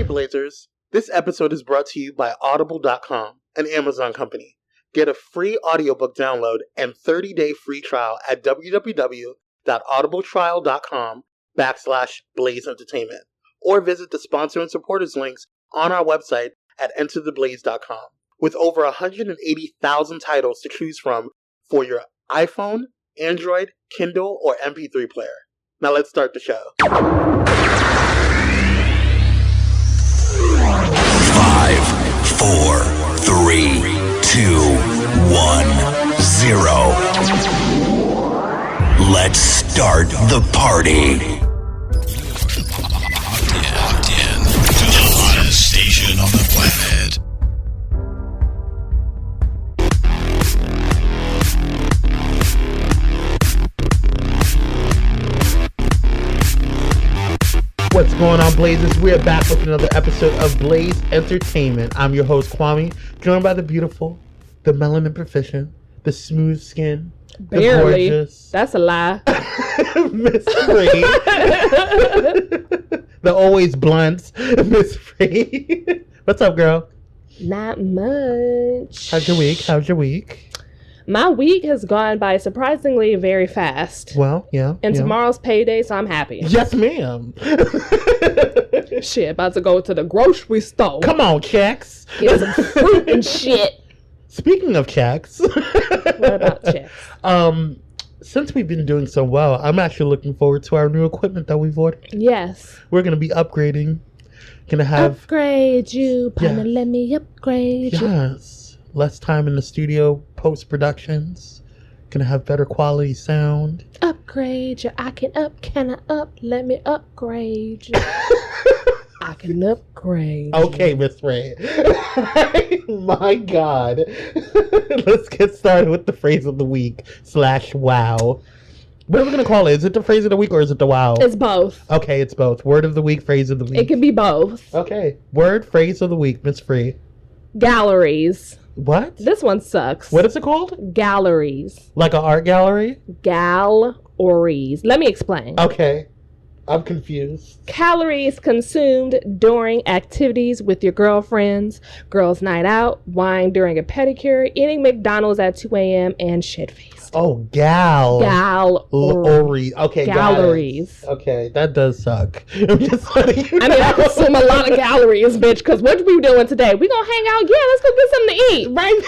Hey Blazers, this episode is brought to you by Audible.com, an Amazon company. Get a free audiobook download and 30-day free trial at www.audibletrial.com/Blaze Entertainment, or visit the sponsor and supporters links on our website at entertheblaze.com. With over 180,000 titles to choose from for your iPhone, Android, Kindle, or MP3 player. Now let's start the show. 5, 4, 3, 2, 1, 0. Let's start the party. Locked in to the hottest station on the planet. What's going on, Blazers? We're back with another episode of Blaze Entertainment. I'm your host, Kwame, joined by the beautiful, the melanin proficient, the smooth skin, Barely. the gorgeous. That's a lie. Miss Free. The always blunt, Miss Free. What's up, girl? Not much. How's your week? My week has gone by surprisingly very fast. Well, yeah. And tomorrow's payday, so I'm happy. Yes, ma'am. Shit, about to go to the grocery store. Come on, checks. Get some fruit and shit. Speaking of checks. What about checks? Since we've been doing so well, I'm actually looking forward to our new equipment that we've ordered. Yes. We're going to be upgrading. Gonna have... Upgrade you, partner, let me upgrade you. Yes. Less time in the studio, post-productions. Gonna have better quality sound. Upgrade you, can I let me upgrade you. I can upgrade you. Okay, Miss Ray. My God. Let's get started with the phrase of the week / wow. What are we going to call it? Is it the phrase of the week or is it the wow? It's both. Okay, it's both. Word of the week, phrase of the week. It can be both. Okay. Word, phrase of the week, Miss Free. Galleries. What? This one sucks. What is it called? Galleries. Like an art gallery? Galleries. Let me explain. Okay. I'm confused. Calories consumed during activities with your girlfriends, girls' night out, wine during a pedicure, eating McDonald's at 2 a.m., and shit-faced. Oh, galleries. Okay, galleries. Okay, that does suck. I'm just letting you know. I mean, I consume a lot of galleries, bitch, because what we doing today? We gonna hang out? Yeah, let's go get something to eat. Right?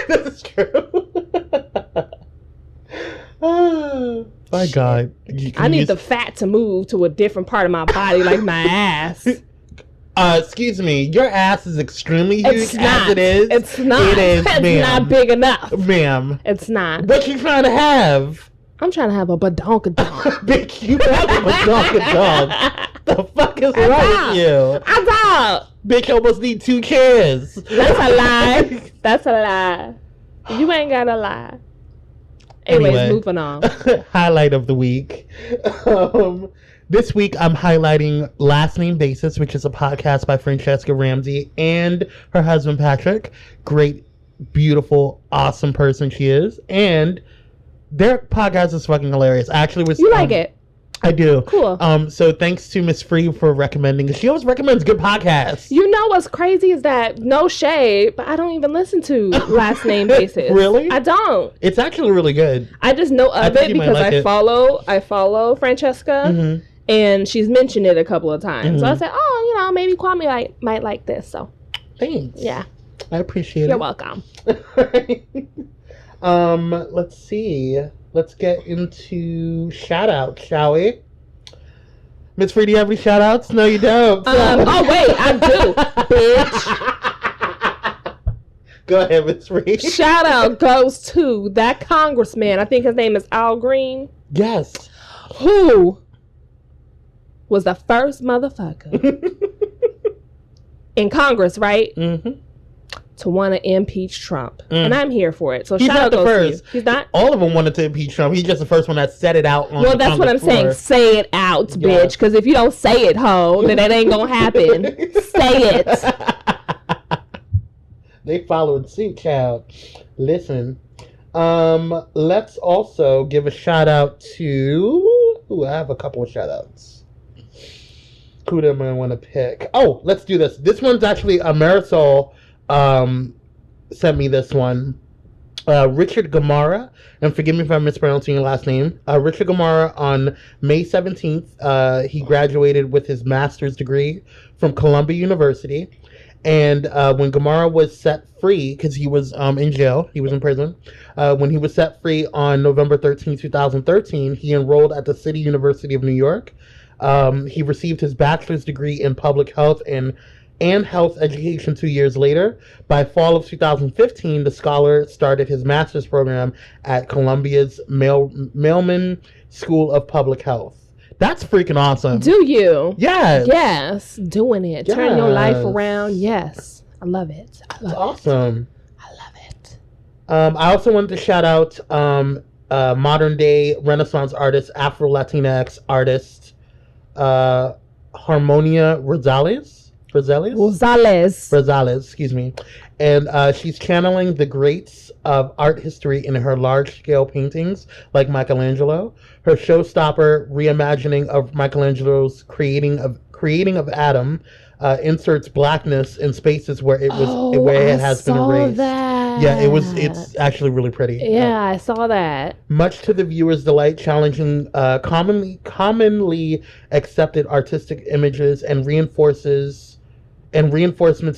That's true. Oh, my God. I need the fat to move to a different part of my body, like my ass. Excuse me, your ass is extremely huge It's not. as it is. It's not. It is, It's ma'am. not big enough. Ma'am. It's not. What you trying to have? I'm trying to have a badonkadonk. Bitch, you have a badonkadonk. The fuck is wrong with you? I don't. Bitch almost need 2 chairs. That's a lie. That's a lie. You ain't got to lie. Anyways, Anyway. moving on. Highlight of the week. This week, I'm highlighting Last Name Basis, which is a podcast by Francesca Ramsey and her husband, Patrick. Great, beautiful, awesome person she is. And their podcast is fucking hilarious. I actually was... You like it? I do. Cool. So thanks to Miss Free for recommending. She always recommends good podcasts. You know what's crazy is that, no shade, but I don't even listen to Last Name Basis. Really? I don't. It's actually really good. I just know of think it you might because like it. I follow Francesca, and she's mentioned it a couple of times. So I said, oh, maybe Kwame might like this. So Thanks. yeah, I appreciate you're it. welcome. Let's see. Let's get into shout-outs, shall we? Miss Free, do you have any shout-outs? No, you don't. Oh, wait, I do, bitch. Go ahead, Miss Free. Shout out goes to that congressman. I think his name is Al Green. Yes. Who was the first motherfucker in Congress, right? Mm-hmm. To want to impeach Trump. And I'm here for it. So He's shout not out the goes first. to you. He's not? All of them wanted to impeach Trump. He's just the first one that said it out on Well, the that's what I'm Congress floor. saying. Say it out, bitch. Yes. Because if you don't say it, ho, then it ain't going to happen. Say it. They followed suit, child. Listen. Let's also give a shout out to... Ooh, I have a couple of shout outs. Who do I want to pick? Oh, let's do this. This one's actually Marisol sent me this one. Richard Gamara, and forgive me if I'm mispronouncing your last name. Richard Gamara, on May 17th, he graduated with his master's degree from Columbia University. And when Gamara was set free, because he was in jail, he was in prison, when he was set free on November 13, 2013, he enrolled at the City University of New York. He received his bachelor's degree in public health and health education 2 years later. By fall of 2015, the scholar started his master's program at Columbia's Mailman School of Public Health. That's freaking awesome. Do you? Yes. Yes. Doing it. Yes. Turning your life around. Yes. I love it. I love awesome. I love it. I also wanted to shout out modern day Renaissance artist, Afro-Latinx artist, Harmonia Rosales, excuse me. And she's channeling the greats of art history in her large-scale paintings, like Michelangelo. Her showstopper reimagining of Michelangelo's creating of Adam inserts blackness in spaces where it has been erased. That. Yeah, it's actually really pretty. Yeah, I saw that. Much to the viewer's delight, challenging commonly accepted artistic images and reinforcements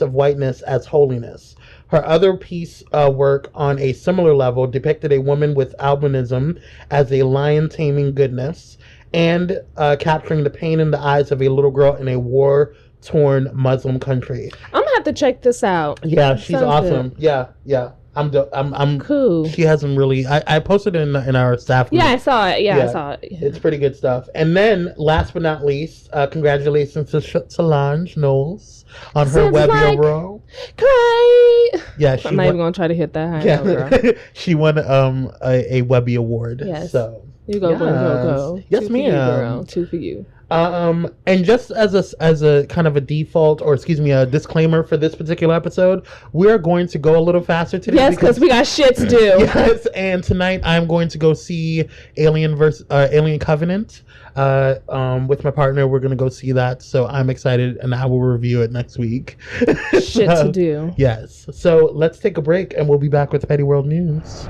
of whiteness as holiness. Her other piece work on a similar level depicted a woman with albinism as a lion taming goodness, and capturing the pain in the eyes of a little girl in a war-torn Muslim country. I'm gonna have to check this out. Yeah, she's awesome. Yeah. I'm cool. She hasn't really. I posted it in our staff group. Yeah, I saw it. Yeah, I saw it. Yeah. It's pretty good stuff. And then, last but not least, congratulations to Solange Knowles on her Webby Award. Cry. Yeah, I'm not even gonna try to hit that high. Yeah, girl. she won a Webby Award. Yes. So you go. Yes, ma'am. Girl. 2 for you. And just as a kind of a default, or excuse me, a disclaimer for this particular episode, we are going to go a little faster today. Yes, because we got shit to do. Yes, and tonight I'm going to go see Alien Covenant. With my partner, we're gonna go see that. So I'm excited, and I will review it next week. Shit to do. Yes. So let's take a break, and we'll be back with Petty World News.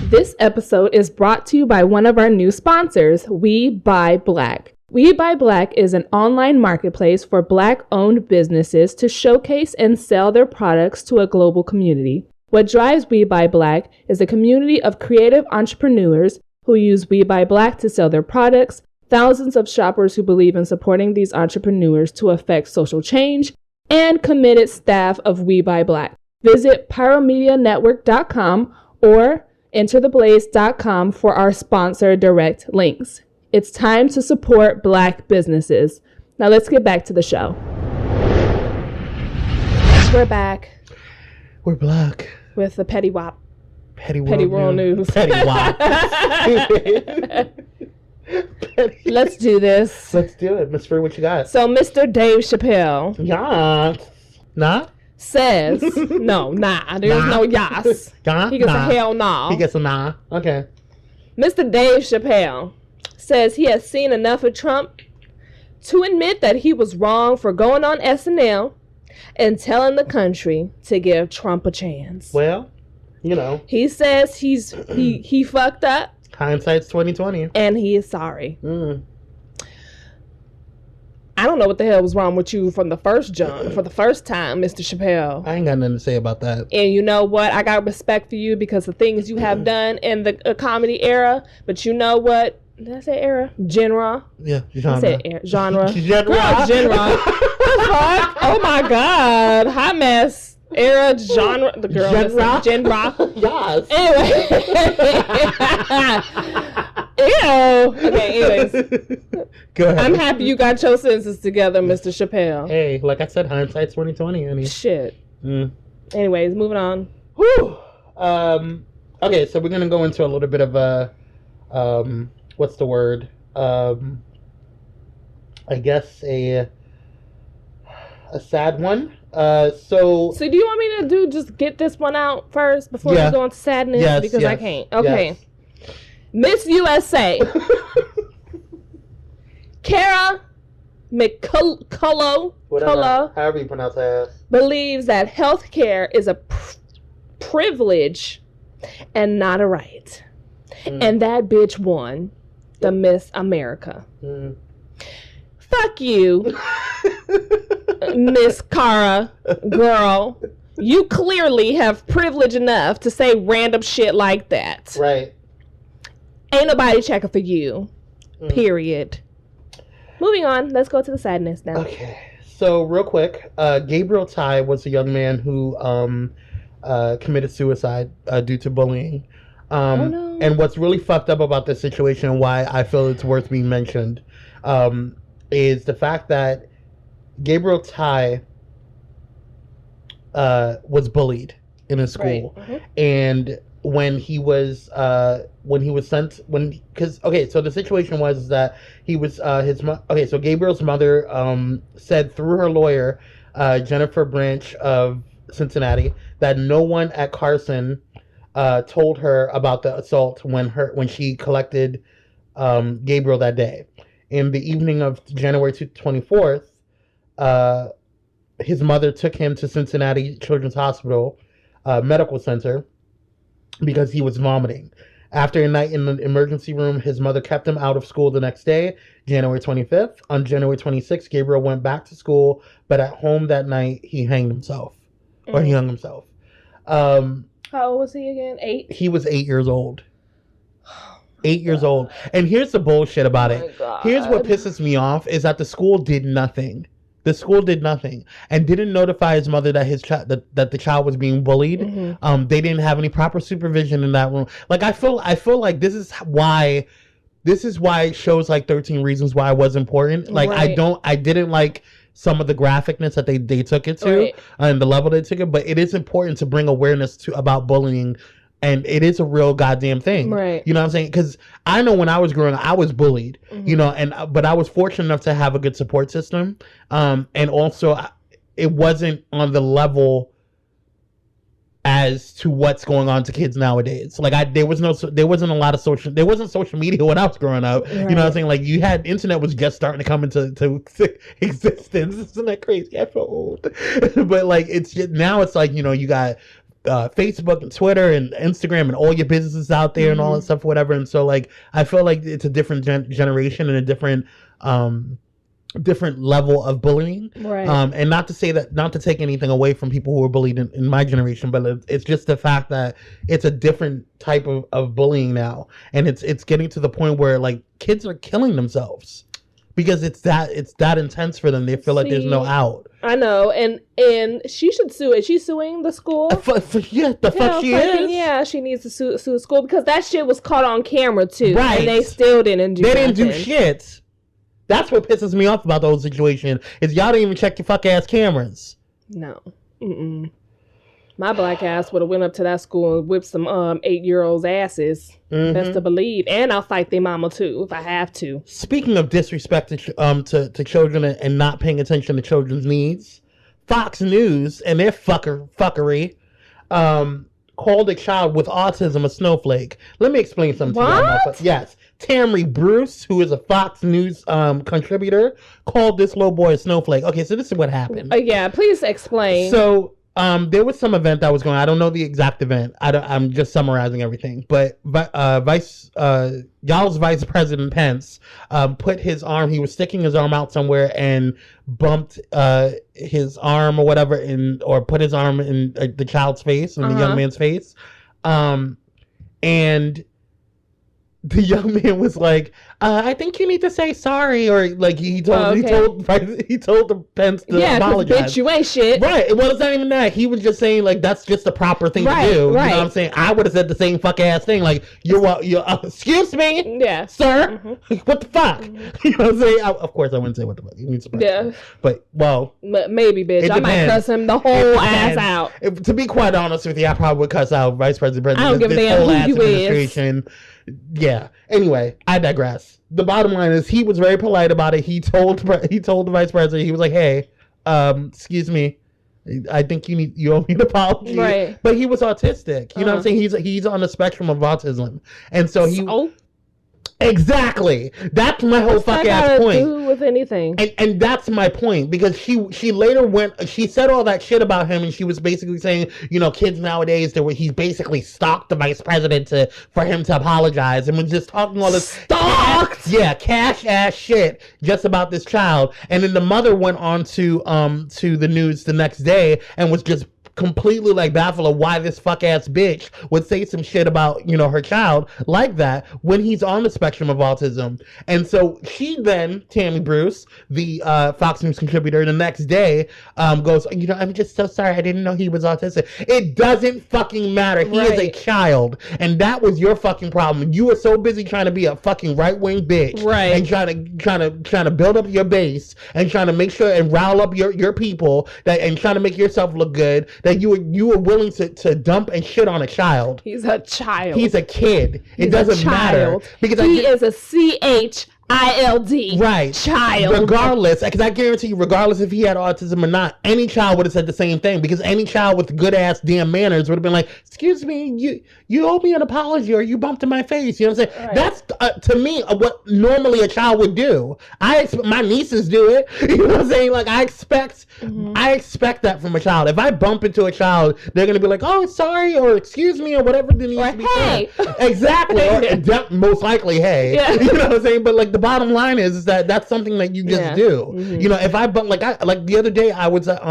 This episode is brought to you by one of our new sponsors, We Buy Black. We Buy Black is an online marketplace for Black-owned businesses to showcase and sell their products to a global community. What drives We Buy Black is a community of creative entrepreneurs who use We Buy Black to sell their products, thousands of shoppers who believe in supporting these entrepreneurs to affect social change, and committed staff of We Buy Black. Visit pyromedianetwork.com or entertheblaze.com for our sponsor direct links. It's time to support Black businesses. Now let's get back to the show. We're back. We're black. With the Petty Wop. Petty World News. Petty Wop. Let's do this. Let's do it. Miss Free, what you got? So Mr. Dave Chappelle. Yeah. Nah? Says, no, nah. There's no yas. He gets a hell nah. He gets a nah. Okay. Mr. Dave Chappelle says he has seen enough of Trump to admit that he was wrong for going on SNL and telling the country to give Trump a chance. Well, you know. He says he fucked up. Hindsight's 20/20. And he is sorry. I don't know what the hell was wrong with you for the first time, Mr. Chappelle. I ain't got nothing to say about that. And you know what? I got respect for you because the things you have done in the comedy era. But you know what? Did I say era? Genre. Yeah, genre. I said genre. Genre. Girl, genre. Fuck. Oh my God. Hot mess. Era, genre. The girl. Genre. Yes. Anyway. Ew. Okay, anyways. Go ahead. I'm happy you got your senses together, Mr. Chappelle. Hey, like I said, hindsight's 20/20, honey. Shit. Anyways, moving on. Whew. Okay, so we're gonna go into a little bit of a what's the word? I guess a sad one. So do you want me to just get this one out first before we go into sadness? Yes, because I can't. Okay. Yes. Miss USA. Cara McCullough, however you pronounce that, believes that healthcare is a privilege and not a right. And that bitch won the Miss America. Fuck you, Miss Cara, girl. You clearly have privilege enough to say random shit like that. Right. Ain't nobody checking for you. Period. Moving on. Let's go to the sadness now. Okay. So, real quick, Gabriel Ty was a young man who committed suicide due to bullying. Oh, no. And what's really fucked up about this situation and why I feel it's worth being mentioned is the fact that Gabriel Ty was bullied in his school. Right. And when he was sent, so the situation was that he was so Gabriel's mother said through her lawyer, Jennifer Branch of Cincinnati, that no one at Carson told her about the assault when she collected Gabriel that day. In the evening of January 24th, his mother took him to Cincinnati Children's Hospital Medical Center because he was vomiting. After a night in the emergency room, his mother kept him out of school the next day, January 25th. On January 26th, Gabriel went back to school, but at home that night, he hanged himself. Or he hung himself. How old was he again? 8? He was 8 years old. 8 years old. And here's the bullshit about it. Here's what pisses me off is that the school did nothing. The school did nothing and didn't notify his mother that that the child was being bullied. They didn't have any proper supervision in that room. Like I feel like this is why shows like 13 Reasons Why was important. Like right. I didn't like some of the graphicness that they took it to right. And the level they took it, but it is important to bring awareness to about bullying. And it is a real goddamn thing. Right. You know what I'm saying? Because I know when I was growing up, I was bullied, you know, but I was fortunate enough to have a good support system. And also, it wasn't on the level as to what's going on to kids nowadays. Like, there wasn't a lot of social media when I was growing up. Right. You know what I'm saying? Like, internet was just starting to come into existence. Isn't that crazy? I feel old. But, like, now it's like, you know, you got Facebook and Twitter and Instagram and all your businesses out there and all that stuff, whatever. And so, like, I feel like it's a different generation and a different level of bullying. Right. And not to take anything away from people who were bullied in my generation, but it's just the fact that it's a different type of bullying now. And it's getting to the point where, like, kids are killing themselves because it's that intense for them. They feel like there's no out. I know, and she should sue. Is she suing the school? Fuck she is. Yeah, she needs to sue the school because that shit was caught on camera too, right? And they still didn't do. They didn't do shit. That's what pisses me off about the whole situation is y'all didn't even check your fuck ass cameras. No. My black ass would have went up to that school and whipped some 8-year-olds' asses. Best to believe. And I'll fight their mama too if I have to. Speaking of disrespect to children and not paying attention to children's needs, Fox News and their fuckery called a child with autism a snowflake. Let me explain something to you. Yes. Tammy Bruce, who is a Fox News contributor, called this little boy a snowflake. Okay, so this is what happened. Yeah, please explain. So there was some event that was going on. I don't know the exact event. I'm just summarizing everything. But y'all's Vice President Pence put his arm, he was sticking his arm out somewhere and bumped his arm or whatever, or put his arm in the child's face, in the young man's face. And the young man was like, I think you need to say sorry, or like he told the Pence to apologize. Yeah, bitch, you ain't shit. Right. Well, it's not even that. He was just saying like that's just the proper thing to do. Right. You know what I'm saying? I would have said the same fuck ass thing. Like you're excuse me, sir. What the fuck? You know what I'm saying? Of course, I wouldn't say what the fuck. You need to but maybe, bitch. I might cuss him the whole ass out. To be quite honest with you, I probably would cuss out Vice President. I don't give a damn who you is. Yeah. Anyway, I digress. The bottom line is he was very polite about it. He told the vice president, he was like, "Hey, excuse me, I think you owe me an apology." Right. But he was autistic. You know what I'm saying? He's on the spectrum of autism, and so Exactly. That's my whole fuck ass point. Do with anything. And that's my point, because she later she said all that shit about him, and she was basically saying, you know, kids nowadays, he's basically stalked the vice president for him to apologize, and was just talking all this cash ass shit just about this child. And then the mother went on to the news the next day and was just completely like baffled of why this fuck ass bitch would say some shit about, you know, her child like that when he's on the spectrum of autism. And so she then, Tammy Bruce, the Fox News contributor, the next day goes, you know, I'm just so sorry, I didn't know he was autistic. It doesn't fucking matter. He is a child, and that was your fucking problem. You were so busy trying to be a fucking right-wing bitch, right, and trying to build up your base and trying to make sure and rile up your people and trying to make yourself look good, that you were willing to dump and shit on a child. He's a child. He's a kid. It doesn't matter. Because he is a CHILD. Right. Child. Regardless, because I guarantee you, regardless if he had autism or not, any child would have said the same thing, because any child with good ass damn manners would have been like, excuse me, you owe me an apology, or you bumped in my face. You know what I'm saying? Right. That's, to me, what normally a child would do. My nieces do it. You know what I'm saying? Like, I expect that from a child. If I bump into a child, they're going to be like, oh, sorry, or excuse me, or whatever needs to be hey. said. Exactly. Or most likely, hey. Yeah. You know what I'm saying? But, like, the bottom line is that that's something that you just do. Mm-hmm. You know, if I bump, like the other day, I was at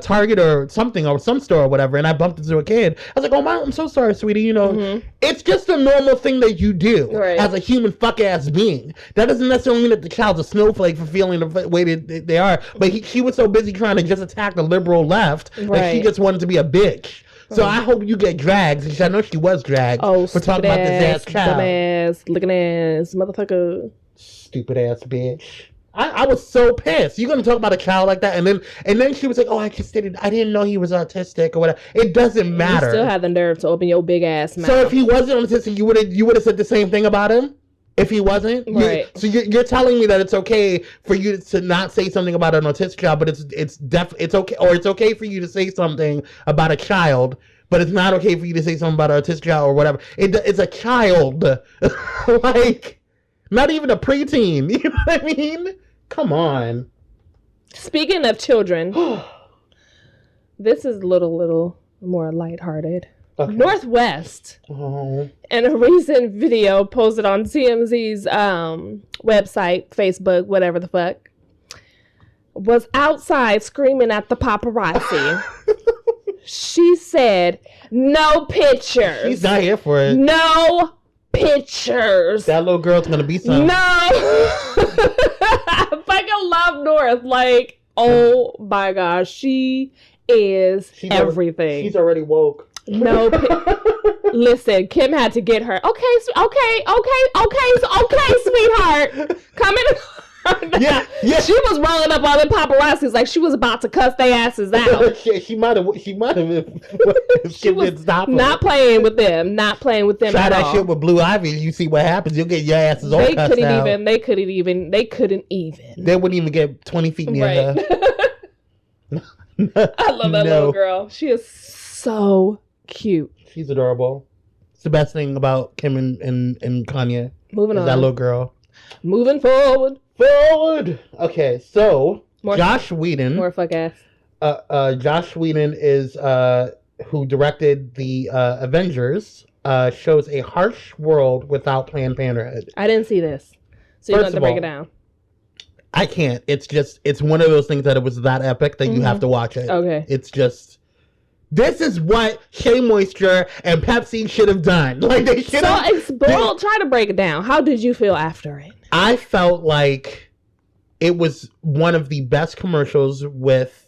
Target or something, or some store or whatever, and I bumped into a kid. I was like, oh, I'm so sorry, sweetie. You know, it's just a normal thing that you do as a human fuck ass being. That doesn't necessarily mean that the child's a snowflake for feeling the way that they are. But she was so busy trying to just attack the liberal left that she just wanted to be a bitch. So I hope you get dragged, because I know she was dragged for talking about this ass child. Dumbass, looking ass, motherfucker. Stupid ass bitch. I was so pissed. You're gonna talk about a child like that, and then she was like, "Oh, I didn't know he was autistic or whatever." It doesn't matter. You still have the nerve to open your big ass mouth. So if he wasn't autistic, you would have said the same thing about him. If he wasn't, right? So you're telling me that it's okay for you to not say something about an autistic child, but it's okay, or it's okay for you to say something about a child, but it's not okay for you to say something about an autistic child or whatever. It's a child, like not even a preteen. You know what I mean? Come on. Speaking of children, this is a little more lighthearted. Okay. Northwest, in a recent video posted on TMZ's website, Facebook, whatever the fuck, was outside screaming at the paparazzi. She said, "No pictures." She's not here for it. No pictures. That little girl's gonna be something. No. I fucking love North. Like, oh my gosh, she's everything. She's already woke. No, listen, Kim had to get her. Okay, sweetheart. Come in. Yeah. She was rolling up all the paparazzis like she was about to cuss their asses out. she might have. She was not playing with them. Not playing with them. Try at that all. shit with Blue Ivy. You see what happens. You'll get your asses all cussed out. They couldn't even. They wouldn't even get 20 feet near her. I love that little girl. She is so cute. She's adorable. It's the best thing about Kim and Kanye. Moving on. That little girl. Moving forward. Okay, so Josh Whedon. More fuck ass. Josh Whedon is who directed the Avengers. Shows a harsh world without Planned Parenthood. I didn't see this, so you have to break it down. I can't. It's one of those things that it was that epic that you have to watch it. Okay. It's just. This is what Shea Moisture and Pepsi should have done. Like they should have. So, try to break it down. How did you feel after it? I felt like it was one of the best commercials with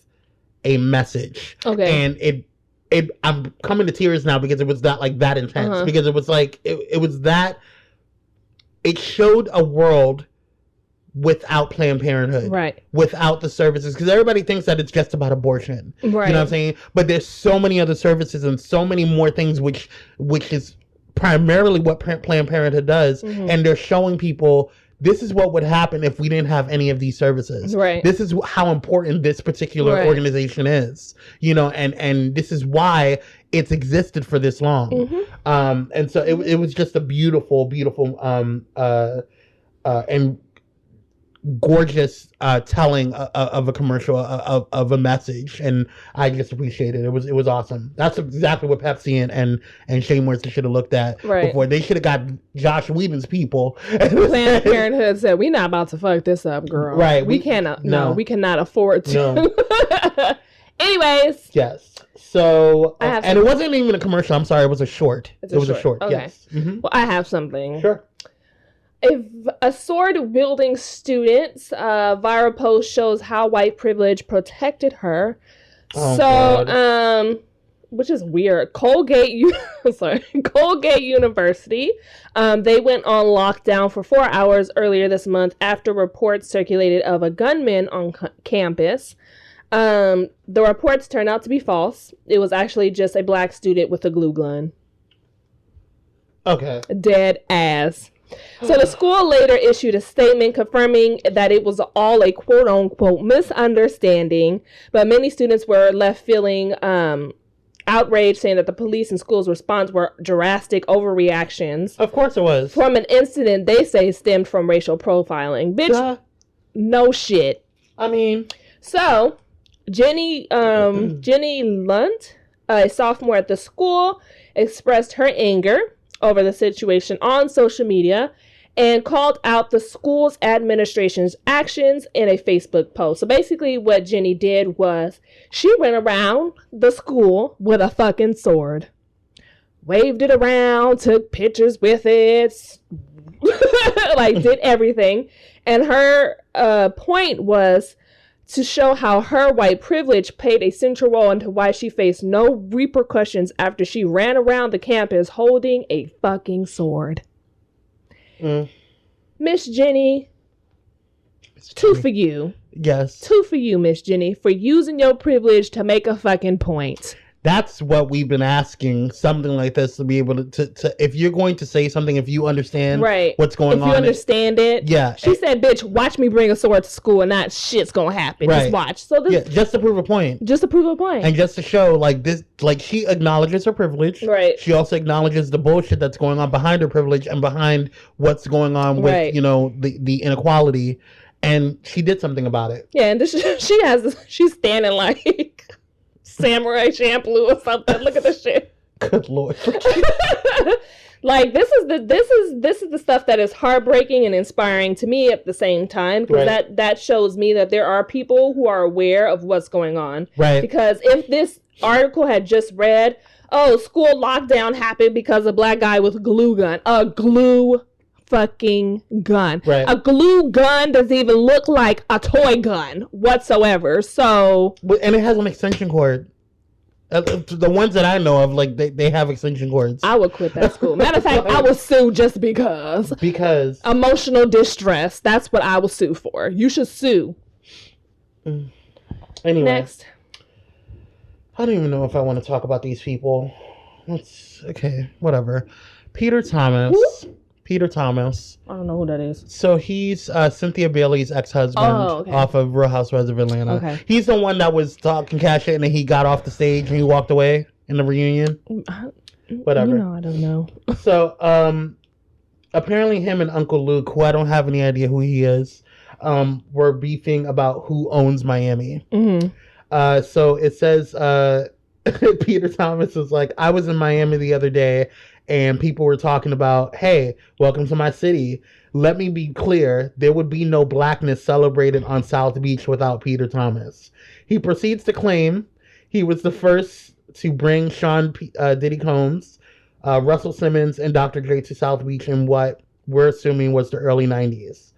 a message. Okay. And I'm coming to tears now because it was that intense. Because it was like it was that. It showed a world without Planned Parenthood, right? Without the services, because everybody thinks that it's just about abortion, right? You know what I'm saying? But there's so many other services and so many more things, which is primarily what Planned Parenthood does, and they're showing people this is what would happen if we didn't have any of these services. Right. This is how important this particular organization is, and this is why it's existed for this long. And so it was just a beautiful, beautiful, and gorgeous telling of a commercial of a message, and I just appreciate it. It was awesome. That's exactly what Pepsi and Shane Morrison should have looked at before. They should have got Josh Whedon's people. Planned Parenthood said, "We not about to fuck this up, girl. Right? We cannot. No, we cannot afford to." No. Anyways. Yes. So, and it wasn't even a commercial. I'm sorry. It was a short. It was a short. Okay. Yes. Well, I have something. Sure. A sword-wielding student's viral post shows how white privilege protected her. Which is weird. Colgate University. They went on lockdown for 4 hours earlier this month after reports circulated of a gunman on campus. The reports turned out to be false. It was actually just a black student with a glue gun. Okay. Dead ass. So the school later issued a statement confirming that it was all a quote-unquote misunderstanding, but many students were left feeling outraged, saying that the police and school's response were drastic overreactions. Of course it was. From an incident they say stemmed from racial profiling. Bitch, no shit. I mean... So, Jenny Lunt, a sophomore at the school, expressed her anger over the situation on social media and called out the school's administration's actions in a Facebook post. So basically what Jenny did was she went around the school with a fucking sword, waved it around, took pictures with it, like did everything. And her point was to show how her white privilege played a central role into why she faced no repercussions after she ran around the campus holding a fucking sword. Miss Jenny, two for you. Yes. Two for you, Miss Jenny, for using your privilege to make a fucking point. That's what we've been asking, something like this, to be able to if you're going to say something, if you understand what's going on. If you understand it. Yeah. She said, bitch, watch me bring a sword to school and not shit's gonna happen. Just watch. So this, just to prove a point. Just to prove a point. And just to show, she acknowledges her privilege. Right. She also acknowledges the bullshit that's going on behind her privilege and behind what's going on with, the inequality. And she did something about it. Yeah, and she's standing like... Samurai Champloo or something. Look at this shit. Good Lord. This is the stuff that is heartbreaking and inspiring to me at the same time, because that shows me that there are people who are aware of what's going on. Right. Because if this article had just read, school lockdown happened because a black guy with a glue gun. A glue fucking gun. Right. A glue gun doesn't even look like a toy gun whatsoever. So, and it has an extension cord. The ones that I know of, they have extension cords. I would quit that school. Matter of fact, I would sue just because. Because emotional distress. That's what I will sue for. You should sue. Anyway. Next. I don't even know if I want to talk about these people. Okay, whatever. Peter Thomas. Who? Peter Thomas. I don't know who that is. So he's Cynthia Bailey's ex-husband off of Real Housewives of Atlanta. Okay. He's the one that was talking cash shit and then he got off the stage and he walked away in the reunion. Whatever. I don't know. So apparently him and Uncle Luke, who I don't have any idea who he is, were beefing about who owns Miami. Mm-hmm. So it says Peter Thomas is like, I was in Miami the other day and people were talking about, hey, welcome to my city. Let me be clear, there would be no blackness celebrated on South Beach without Peter Thomas. He proceeds to claim he was the first to bring Sean Diddy Combs, Russell Simmons, and Dr. Dre to South Beach in what we're assuming was the early 90s.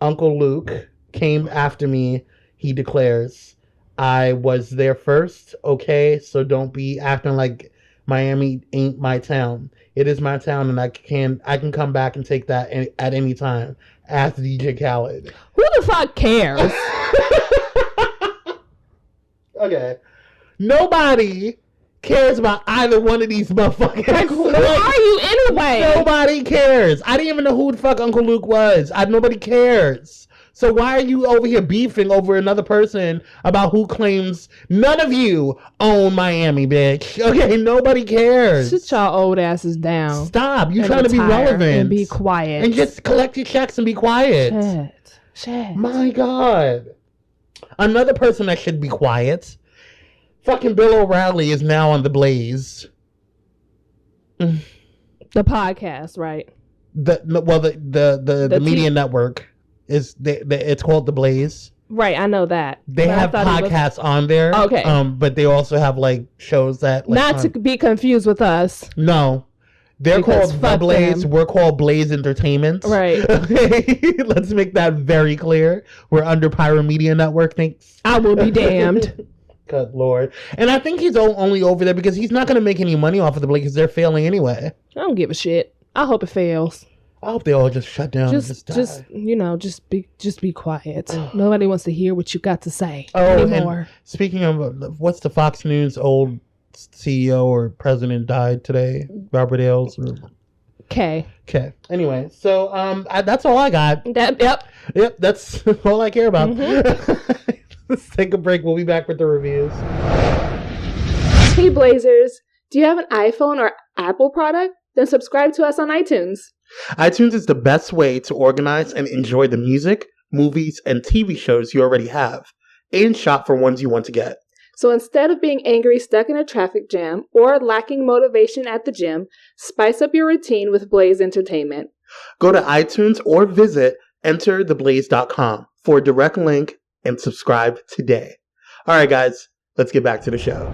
Uncle Luke came after me, he declares. I was there first, okay? So don't be acting like Miami ain't my town. It is my town, and I can come back and take that at any time. Ask DJ Khaled. Who the fuck cares? Okay. Nobody cares about either one of these motherfuckers. Who are you anyway? Nobody cares. I didn't even know who the fuck Uncle Luke was. Nobody cares. So why are you over here beefing over another person about who claims none of you own Miami, bitch? Okay, nobody cares. Sit y'all old asses down. Stop. You trying to be relevant. And be quiet. And just collect your checks and be quiet. Shit. My God. Another person that should be quiet. Fucking Bill O'Reilly is now on The Blaze. The podcast, right? The media network. It's called The Blaze. Right, I know that. They have podcasts on there. Okay. But they also have like shows that not to be confused with us. No. They're called The Blaze. We're called Blaze Entertainment. Right. Okay. Let's make that very clear. We're under Pyro Media Network. Thanks. I will be damned. Good Lord. And I think he's only over there because he's not going to make any money off of The Blaze because they're failing anyway. I don't give a shit. I hope it fails. I hope they all just shut down and just die. Just be quiet. Nobody wants to hear what you got to say anymore. And speaking of, what's the Fox News old CEO or president died today? Robert Ailes? Okay. Anyway, so that's all I got. Yep, that's all I care about. Mm-hmm. Let's take a break. We'll be back with the reviews. Hey Blazers, do you have an iPhone or Apple product? Then subscribe to us on iTunes. iTunes is the best way to organize and enjoy the music, movies, and TV shows you already have, and shop for ones you want to get. So instead of being angry stuck in a traffic jam or lacking motivation at the gym, spice up your routine with Blaze Entertainment. Go to iTunes or visit entertheblaze.com for a direct link and subscribe today. All right, guys, let's get back to the show.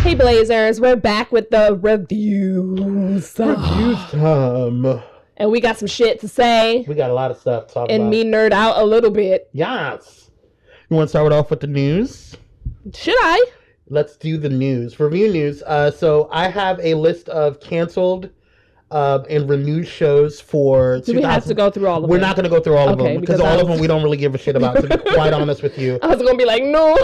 Hey Blazers, we're back with the reviews. Reviews time. And we got some shit to say. We got a lot of stuff to talk about. And me nerd out a little bit. Yes. You want to start off with the news? Should I? Let's do the news. Review news. So I have a list of canceled and renewed shows for 2000. We have to go through all of them. We're not going to go through all of them because all of them we don't really give a shit about, to be quite honest with you. I was going to be like, no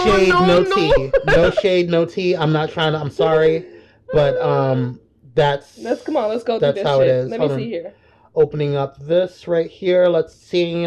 shade, no tea. No shade, no tea. I'm not trying to, I'm sorry. But come on, let's go through this shit. That's how it is. Let me see here. Opening up this right here. Let's see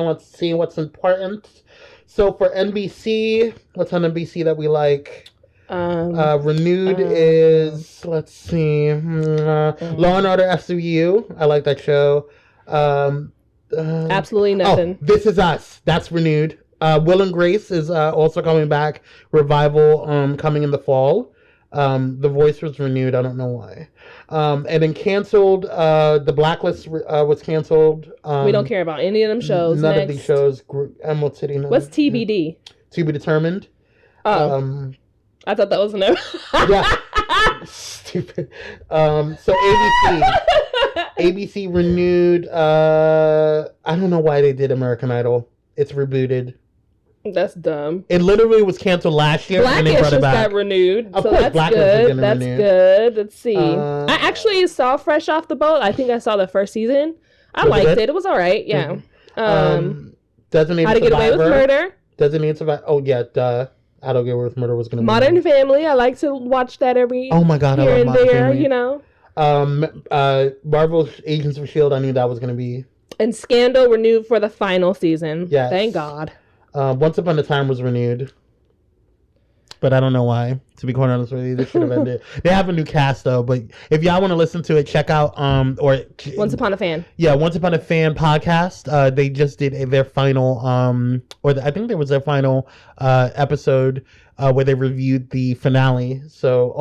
what's important. So for NBC, what's on NBC that we like? Renewed is, let's see, Law and Order SVU. I like that show. Absolutely nothing. This Is Us. That's renewed. Will and Grace is also coming back. Revival coming in the fall. The Voice was renewed. I don't know why. And then canceled. The Blacklist was canceled. We don't care about any of them shows. None of these shows. Emerald City. What's TBD? To be determined. I thought that was an yeah. Stupid. So ABC renewed. I don't know why they did American Idol. It's rebooted. That's dumb. It literally was canceled last year and they brought it back. Got renewed. Of so course, that's Blacklist good. That's renewed. good. Let's see. I actually saw Fresh Off the Boat. I think I saw the first season. I liked it. It was all right. Yeah. Designated How to Get Away with Murder. Designated Survivor. Oh yeah, duh. How to Get Away with Murder was going to be Modern Family. I like to watch that every. Oh my God, here I love and Modern there. Family. You know. Marvel's Agents of S.H.I.E.L.D. I knew that was going to be. And Scandal renewed for the final season. Yes. Thank God. Once Upon a Time was renewed. But I don't know why. To be quite honest with you, they should have ended. They have a new cast though. But if y'all want to listen to it, check out Once Upon a Fan. Yeah, Once Upon a Fan podcast. They just did their final I think there was their final episode where they reviewed the finale. So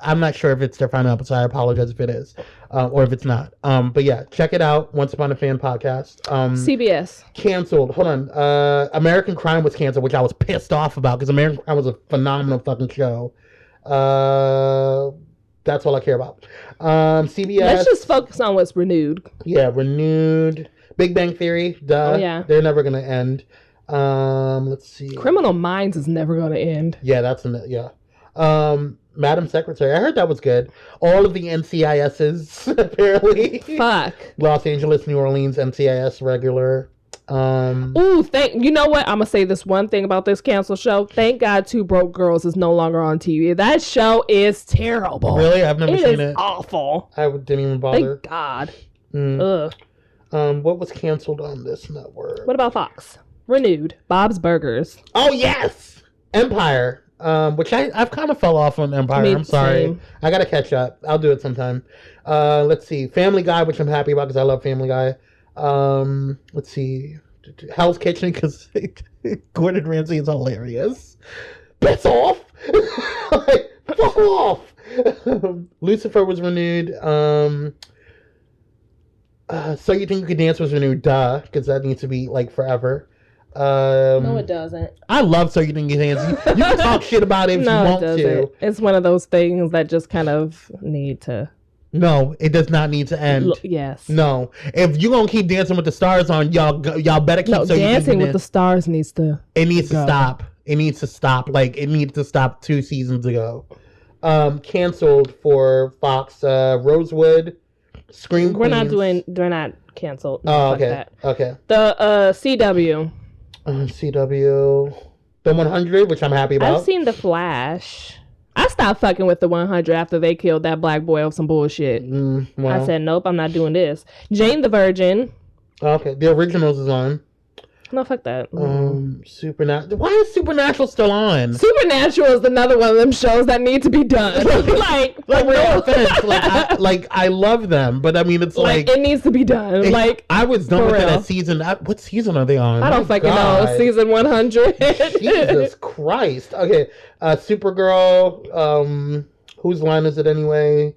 I'm not sure if it's their final episode. I apologize if it is, or if it's not. But yeah, check it out. Once Upon a Fan podcast. CBS canceled. Hold on. American Crime was canceled, which I was pissed off about because American Crime was a phenomenal fucking show. That's all I care about. CBS. Let's just focus on what's renewed. Yeah, renewed. Big Bang Theory. Duh. Oh, yeah. They're never gonna end. Let's see. Criminal Minds is never gonna end. Yeah, yeah. Madam Secretary. I heard that was good. All of the NCISs apparently. Fuck. Los Angeles, New Orleans, NCIS regular. You know what? I'm gonna say this one thing about this canceled show. Thank God Two Broke Girls is no longer on TV. That show is terrible. Really? I've never seen it. It is awful. I didn't even bother. Thank God. Ugh. What was canceled on this network? What about Fox? Renewed. Bob's Burgers. Oh, yes! Empire. Which I've kind of fell off on Empire. I'm sorry. Same. I gotta catch up. I'll do it sometime. Let's see. Family Guy, which I'm happy about because I love Family Guy. Let's see. Hell's Kitchen, because Gordon Ramsay is hilarious. Piss off! Like, fuck off! Lucifer was renewed. So You Think You Could Dance was renewed, duh, because that needs to be like forever. No, it doesn't. I love So You Think You Can Dance. You can talk shit about it if you want to. It's one of those things that just kind of need to. No, it does not need to end. Yes. No. If you're gonna keep Dancing with the Stars on, y'all better keep So Dancing with the Stars needs to. It needs to stop. It needs to stop. Like, it needs to stop 2 seasons ago. Canceled for Fox. Rosewood. Scream Queens. They're not canceled. Oh, okay. Okay. The CW. CW. The 100, which I'm happy about. I've seen The Flash. I stopped fucking with the 100 after they killed that black boy of some bullshit. Well. I said, nope, I'm not doing this. Jane the Virgin. Okay. The Originals is on. No, fuck that. Supernatural. Why is Supernatural still on? Supernatural is another one of them shows that need to be done. like no offense. I love them, but I mean, it's like it needs to be done. I was done with it at season. What season are they on? I don't fucking know. Season 100. Jesus Christ. Okay, Supergirl. Whose line is it anyway?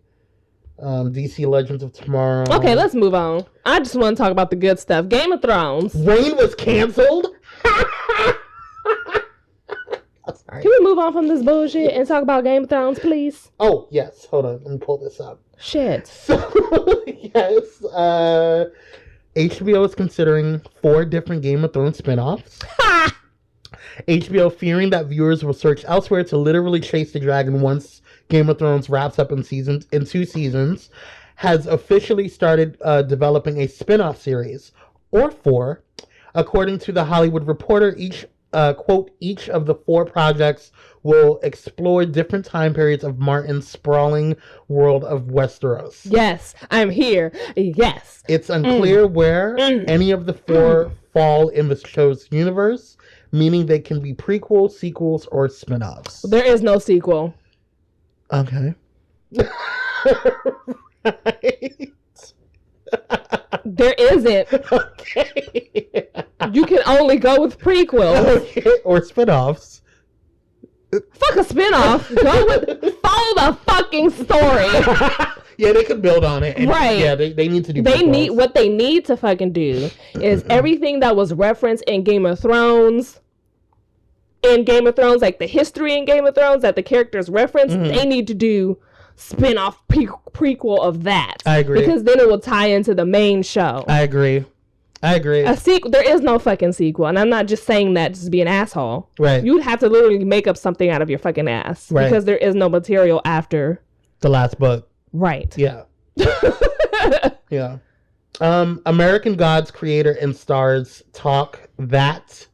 DC Legends of Tomorrow. Okay, let's move on. I just want to talk about the good stuff. Game of Thrones. Reign was canceled. Can we move on from this bullshit and talk about Game of Thrones, please? Oh, yes. Hold on. Let me pull this up. Shit. So, yes. HBO is considering 4 different Game of Thrones spinoffs. HBO, fearing that viewers will search elsewhere to literally chase the dragon once Game of Thrones wraps up in 2 seasons, has officially started developing a spin-off series, or 4. According to The Hollywood Reporter, each of the 4 projects will explore different time periods of Martin's sprawling world of Westeros. Yes, I'm here. Yes. It's unclear where any of the 4 fall in the show's universe, meaning they can be prequels, sequels, or spin-offs. There is no sequel. Okay. Right. There isn't. Okay. You can only go with prequels. Okay. Or spin-offs. Fuck a spin-off. Follow the fucking story. Yeah, they could build on it. Right. Yeah, they need to do what they need to fucking do is everything that was referenced in Game of Thrones. Like the history in Game of Thrones that the characters reference, they need to do spin-off prequel of that. I agree. Because then it will tie into the main show. I agree. A sequel, there is no fucking sequel, and I'm not just saying that just to be an asshole. Right. You'd have to literally make up something out of your fucking ass. Right. Because there is no material after the last book. Right. Yeah. Yeah. American Gods creator and stars talk that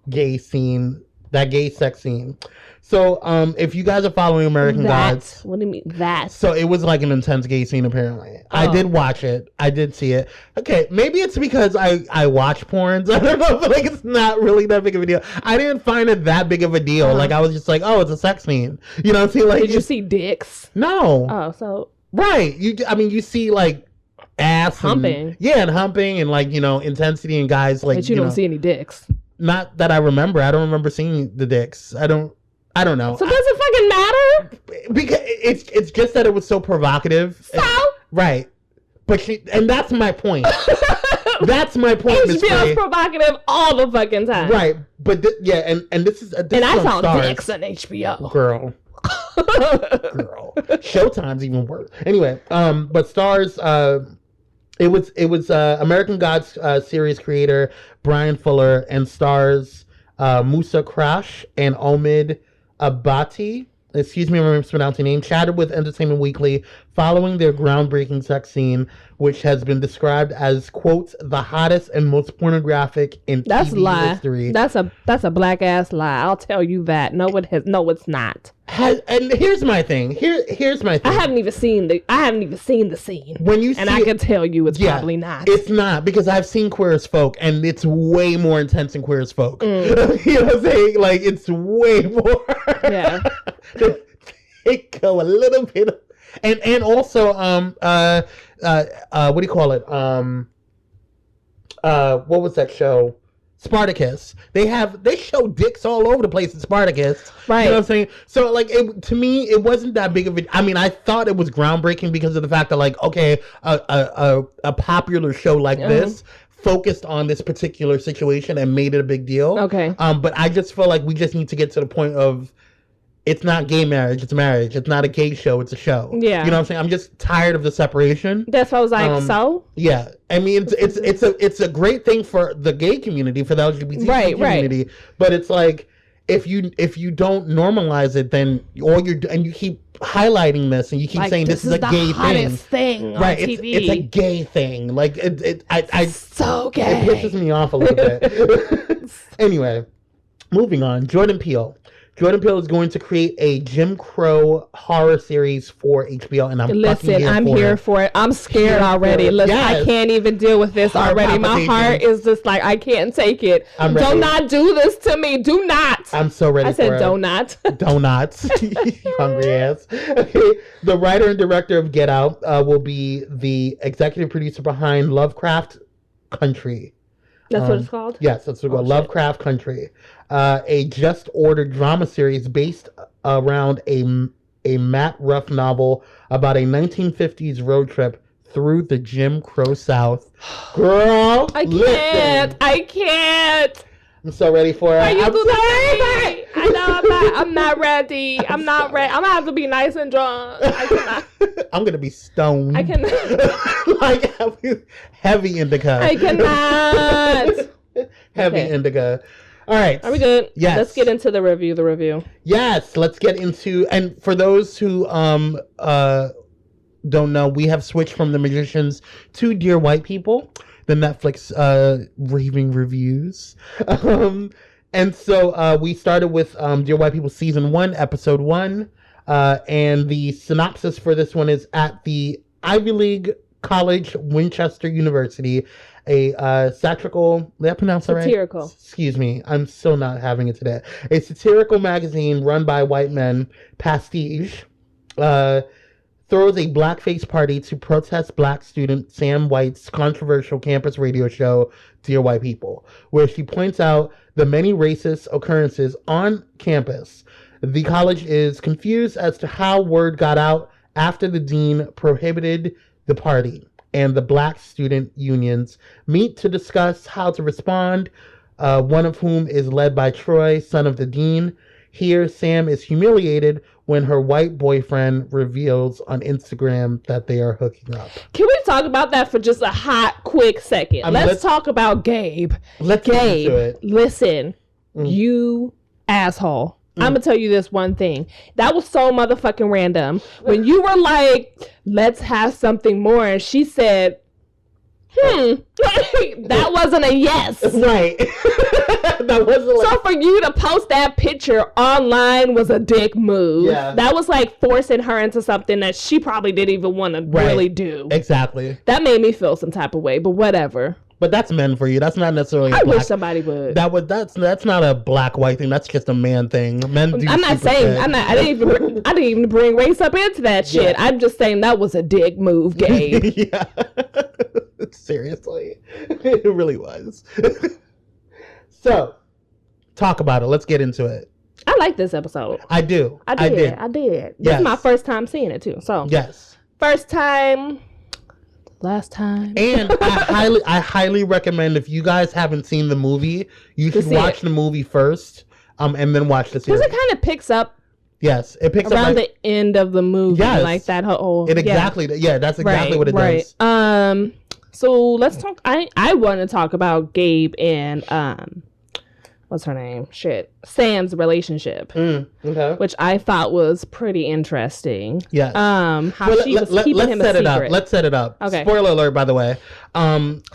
gay sex scene. So, if you guys are following American Gods... What do you mean, that? So, it was like an intense gay scene, apparently. Oh. I did watch it. I did see it. Okay, maybe it's because I watch porns. I don't know, but like, it's not really that big of a deal. I didn't find it that big of a deal. Like, I was just like, oh, it's a sex scene. You know what I'm saying? Like, did you see dicks? No. Oh, so... Right. You see, like, ass humping. And humping and, like, intensity and guys, like, but you don't see any dicks. Not that I remember. I don't remember seeing the dicks. I don't know. So does it fucking matter? Because it's just that it was so provocative. So? Right. But and that's my point. That's my point, Miss HBO's provocative all the fucking time. Right. But and this is and I saw dicks on HBO. Girl. Showtime's even worse. Anyway, but stars it was American Gods series creator Brian Fuller and stars Musa Crash and Omid Abati. excuse me if I'm mispronouncing name, chatted with Entertainment Weekly following their groundbreaking sex scene, which has been described as, quote, the hottest and most pornographic in TV history. That's a black ass lie. I'll tell you that. No, it's not. And here's my thing. Here's my thing. I haven't even seen the scene. When you and I can tell you it's probably not. It's not, because I've seen Queer as Folk, and it's way more intense than Queer as Folk. You know what I'm saying? Like, it's way more. Yeah. They go a little bit, and also what do you call it? What was that show? Spartacus. They show dicks all over the place in Spartacus. Right. You know what I'm saying? So, like, to me, it wasn't that big of a... I mean, I thought it was groundbreaking because of the fact that, like, okay, a popular show like this focused on this particular situation and made it a big deal. Okay. But I just feel like we just need to get to the point of, it's not gay marriage, it's marriage. It's not a gay show, it's a show. Yeah. You know what I'm saying? I'm just tired of the separation. That's why I was like, so? Yeah. I mean, it's a great thing for the gay community, for the LGBT community. But it's like, if you don't normalize it, then you keep highlighting this, and you keep saying this is a gay thing. Right. On TV. It's a gay thing. Like, so gay. It pisses me off a little bit. Anyway, moving on. Jordan Peele is going to create a Jim Crow horror series for HBO, and I'm here for it. I'm scared already. Listen, yes. I can't even deal with this already. My heart is just like, I can't take it. Do not do this to me. Do not. I'm so ready for it. I said do not. Donuts. Hungry ass. Okay. The writer and director of Get Out will be the executive producer behind Lovecraft Country. That's what it's called? Yes, that's what it's called. Lovecraft Country. A just-ordered drama series based around a Matt Ruff novel about a 1950s road trip through the Jim Crow South. Girl, I can't. I'm so ready for it. I know I'm not ready. I'm not ready. I'm gonna have to be nice and drunk. I cannot. I'm gonna be stoned. I cannot. Like heavy indica. I cannot. Heavy indica. All right. Are we good? Yes. Let's get into the review. Yes, let's get into, and for those who don't know, we have switched from The Magicians to Dear White People, the Netflix raving reviews. And so we started with Dear White People Season 1, Episode 1. And the synopsis for this one is: at the Ivy League College, Winchester University, a satirical... Did I pronounce that right? Satirical. Excuse me. I'm still not having it today. A satirical magazine run by white men, Pastiche, throws a blackface party to protest black student Sam White's controversial campus radio show, Dear White People, where she points out the many racist occurrences on campus. The college is confused as to how word got out after the dean prohibited the party, and the black student unions meet to discuss how to respond, one of whom is led by Troy, son of the dean. Here, Sam is humiliated when her white boyfriend reveals on Instagram that they are hooking up. Can we talk about that for just a hot, quick second? Let's talk about Gabe. Let's get into it. Listen, you asshole. I'm going to tell you this one thing. That was so motherfucking random. When you were like, let's have something more, and she said, that wasn't a yes. Right. That wasn't like... So for you to post that picture online was a dick move. Yeah. That was like forcing her into something that she probably didn't even want to really do. Exactly. That made me feel some type of way, but whatever. But that's men for you. That's not necessarily. I wish somebody would. That's not a black white thing. That's just a man thing. Men do. I'm not saying. I'm not. I didn't even bring race up into that shit. Yeah. I'm just saying that was a dick move, Gabe. Yeah. Seriously, it really was. So, talk about it. Let's get into it. I like this episode. I do. I did. This is my first time seeing it too. So yes, first time. Last time. And I highly recommend, if you guys haven't seen the movie, you should watch the movie first, and then watch the series. Because it kind of picks up. Yes, it picks around up the end of the movie. Yes, like that whole. It exactly. Yeah, that's exactly what it does. So let's talk. I want to talk about Gabe and what's her name? Sam's relationship, Okay. which I thought was pretty interesting. Yes. How she was keeping him a secret. Let's set it up. Okay. Spoiler alert, by the way.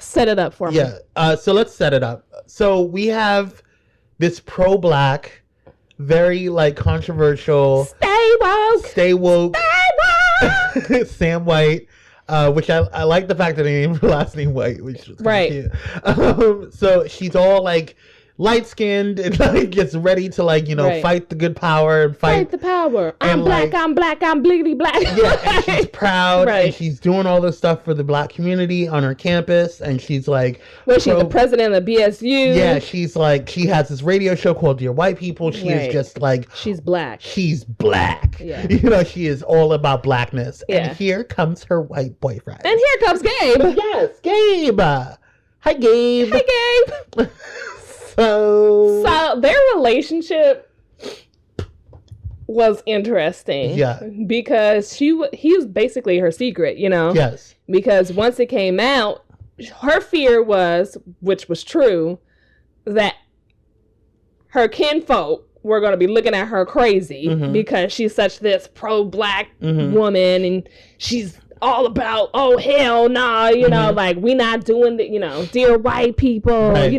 Set it up for me. Yeah. So let's set it up. So we have this pro-black, very like controversial. Stay woke. Stay woke. Sam White. Which I like the fact that they named her last name White, which was right. Cute. So she's all like light skinned and like gets ready to like, fight the good power and fight the power. I'm black, I'm bliggity black. Yeah, and she's proud Right. and she's doing all this stuff for the black community on her campus, and she's like, she's the president of the BSU. Yeah, she's like, she has this radio show called Dear White People. She is just like, she's black. She's black. Yeah. She is all about blackness. Yeah. And here comes her white boyfriend. And here comes Gabe. Yes, Gabe. Hi, Gabe. Hi, Gabe. So their relationship was interesting. Yeah. Because he was basically her secret, Yes. Because once it came out, her fear was, which was true, that her kinfolk were going to be looking at her crazy because she's such this pro-black woman, and she's all about, oh, hell nah, like, we not doing the, dear white people, Right.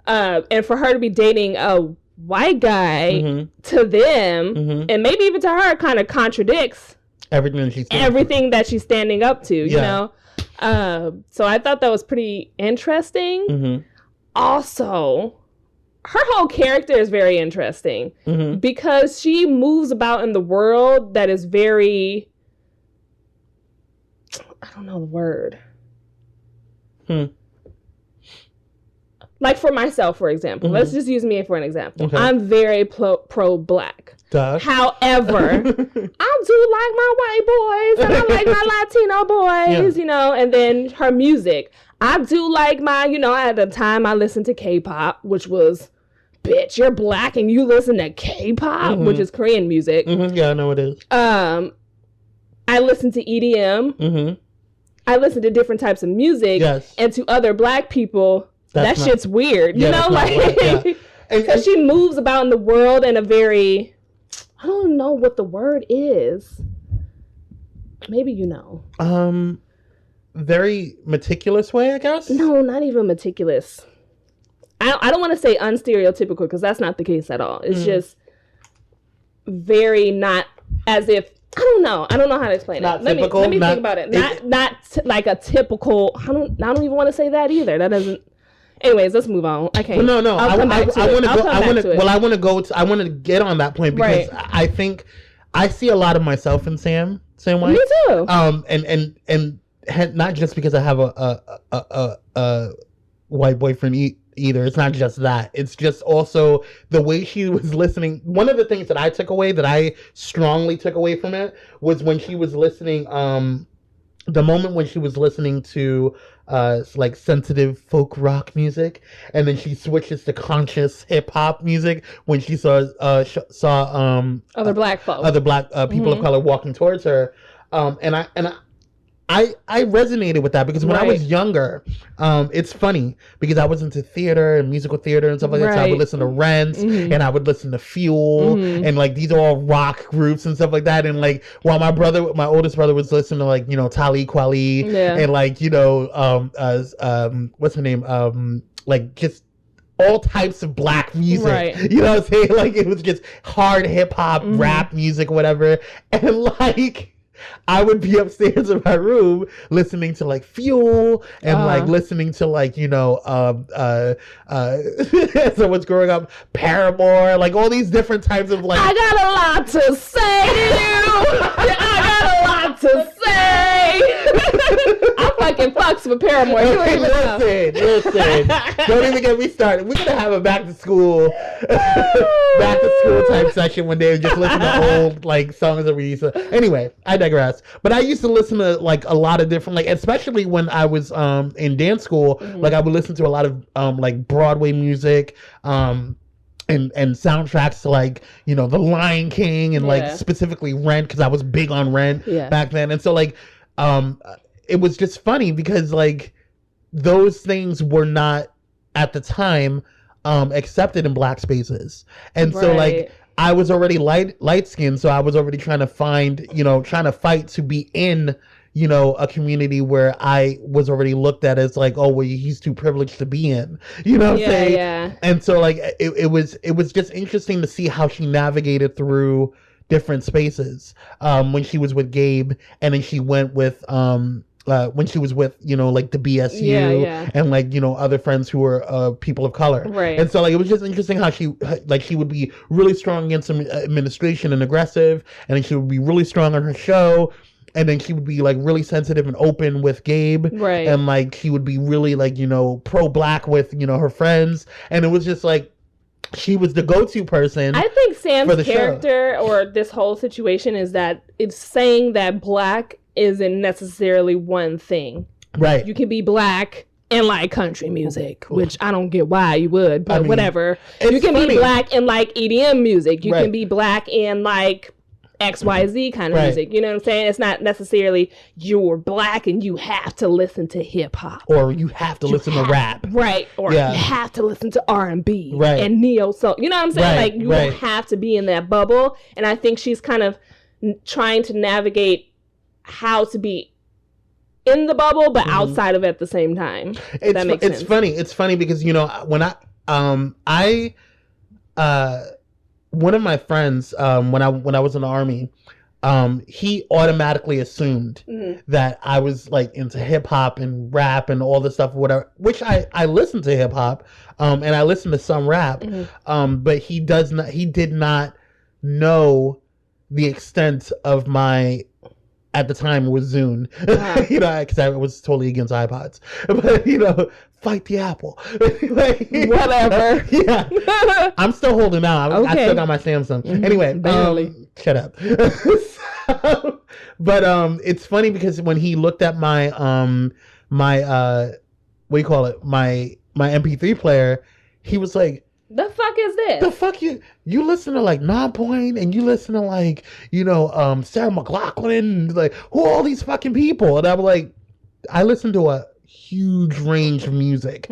And for her to be dating a white guy to them, and maybe even to her, kind of contradicts everything that she's standing up to, you know? So I thought that was pretty interesting. Also, her whole character is very interesting because she moves about in the world that is very, I don't know the word. Like for myself, for example, let's just use me for an example. Okay. I'm very pro-black. However, I do like my white boys and I like my Latino boys, and then her music. I do like my, at the time I listened to K-pop, which was, bitch, you're black and you listen to K-pop, which is Korean music. Yeah, I know it is. I listen to EDM. I listen to different types of music. Yes. And to other black people, that shit's weird. Because she moves about in the world in a very, I don't know what the word is. Maybe you know. Very meticulous way, I guess? No, not even meticulous. I don't want to say unstereotypical because that's not the case at all. It's just very not as if, I don't know how to explain it. Let me think about it. Not like a typical, I don't even want to say that either. That doesn't. Anyways, let's move on. I can't. No. I want to get on that point because right. I think I see a lot of myself in Sam White. Me too. And not just because I have a white boyfriend either. It's not just that. It's just also the way she was listening. One of the things that I strongly took away from it was when she was listening, the moment when she was listening to like sensitive folk rock music, and then she switches to conscious hip hop music when she saw other black people of color walking towards her, and I resonated with that because when I was younger, it's funny because I was into theater and musical theater and stuff like that. So I would listen to Rent and I would listen to Fuel and like these are all rock groups and stuff like that. And like while my oldest brother was listening to like, Talib Kweli and like, what's her name? Like just all types of black music. Right. You know what I'm saying? Like it was just hard hip hop, rap music, whatever. And like I would be upstairs in my room listening to like Fuel and like listening to like, so what's growing up, Paramore, like all these different types of like. I got a lot to say to you. I got a lot to say. I fucking fucks with Paramore. Okay, listen. Don't even get me started. We're gonna have a back to school type session one day and just listen to old like songs that we used to. Anyway, I digress. But I used to listen to like a lot of different, like especially when I was in dance school, like I would listen to a lot of like Broadway music, and soundtracks to like, The Lion King and like specifically Rent, because I was big on Rent back then. And so like it was just funny because like those things were not at the time accepted in black spaces. And so like I was already light skinned, so I was already trying to fight to be in, a community where I was already looked at as like, oh, well, he's too privileged to be in, what I'm saying? Yeah. And so like it was just interesting to see how she navigated through different spaces when she was with Gabe, and then she went with when she was with like the BSU and like other friends who were people of color, right? And so like it was just interesting how she would be really strong against administration and aggressive, and then she would be really strong on her show. And then she would be like really sensitive and open with Gabe. Right. And like she would be really like, pro-black with, her friends. And it was just like she was the go-to person. I think Sam's character or this whole situation is that it's saying that black isn't necessarily one thing. Right. You can be black and like country music, which I don't get why you would, but whatever. You can be black and like EDM music. You can be black and like XYZ kind of music, you know what I'm saying? It's not necessarily you're black and you have to listen to hip hop, or you have to listen to rap, right? Or you have to listen to R&B, right? And neo soul, you know what I'm saying? Like you don't have to be in that bubble. And I think she's kind of trying to navigate how to be in the bubble but outside of it at the same time. That makes sense. It's funny because when I one of my friends, when I was in the Army, he automatically assumed that I was like into hip hop and rap and all this stuff, whatever. Which I listen to hip hop, and I listen to some rap, but he did not know the extent of my. At the time, it was Zune, because I was totally against iPods. But fight the Apple, like, whatever. Yeah, I'm still holding out. I still got my Samsung. Anyway, shut up. But it's funny because when he looked at my what do you call it? My MP3 player, he was like, the fuck is this? The fuck you listen to like Nonpoint and you listen to like, Sarah McLachlan, like who are all these fucking people? And I'm like, I listen to a huge range of music.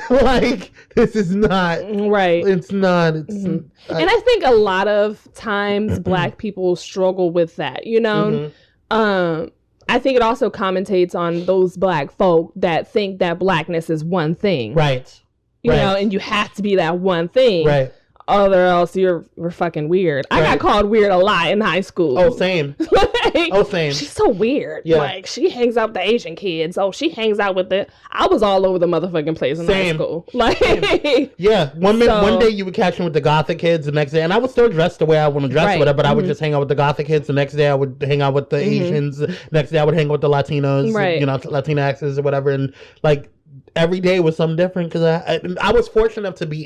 Like this is not right. It's not. And I think a lot of times black people struggle with that, I think it also commentates on those black folk that think that blackness is one thing. Right. You know, and you have to be that one thing. Right. Or else you're fucking weird. I got called weird a lot in high school. Oh, same. Same. She's so weird. Yeah. Like, she hangs out with the Asian kids. Oh, she hangs out with I was all over the motherfucking place in high school. Like, yeah. One day you would catch me with the gothic kids, the next day, and I was still dressed the way I want to dress with it, but I would just hang out with the gothic kids. The next day I would hang out with the Asians. Next day I would hang out with the Latinos, Latinxes or whatever. And like, every day was something different because I was fortunate enough to be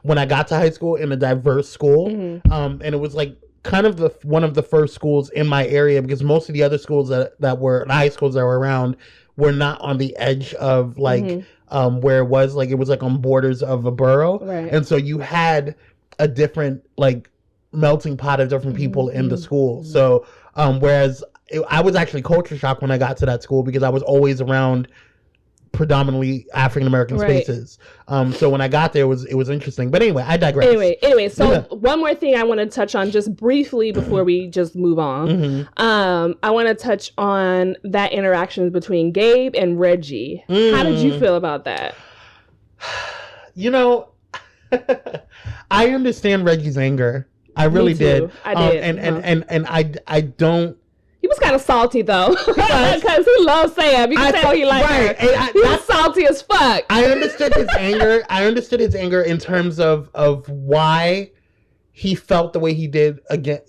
when I got to high school in a diverse school, and it was like kind of one of the first schools in my area because most of the other schools that were high schools that were around were not on the edge of like where it was like on borders of a borough, and so you had a different like melting pot of different people in the school. So whereas I was actually culture shocked when I got to that school because I was always around predominantly African American spaces. So when I got there, it was interesting. But anyway, I digress. Anyway, so one more thing I want to touch on just briefly before we just move on. I want to touch on that interaction between Gabe and Reggie. How did you feel about that? I understand Reggie's anger. I really did. I did. And I don't. He was kind of salty though, because he loves Sam. You can tell he liked her. He was salty as fuck. I understood his anger. I understood his anger in terms of why he felt the way he did again.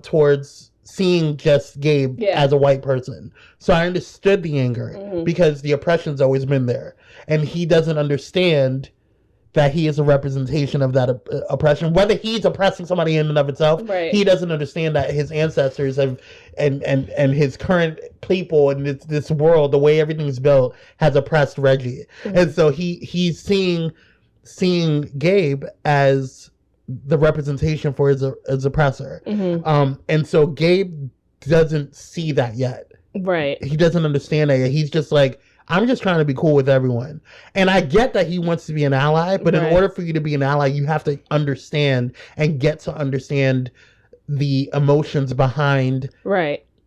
Towards seeing just Gabe as a white person. So I understood the anger because the oppression's always been there, and he doesn't understand that he is a representation of that oppression. Whether he's oppressing somebody in and of itself, he doesn't understand that his ancestors have, and his current people and this world, the way everything's built, has oppressed Reggie. And so he's seeing Gabe as the representation for his oppressor. And so Gabe doesn't see that yet. Right. He doesn't understand that yet. He's just like, I'm just trying to be cool with everyone. And I get that he wants to be an ally, but in order for you to be an ally, you have to understand and get to understand the emotions behind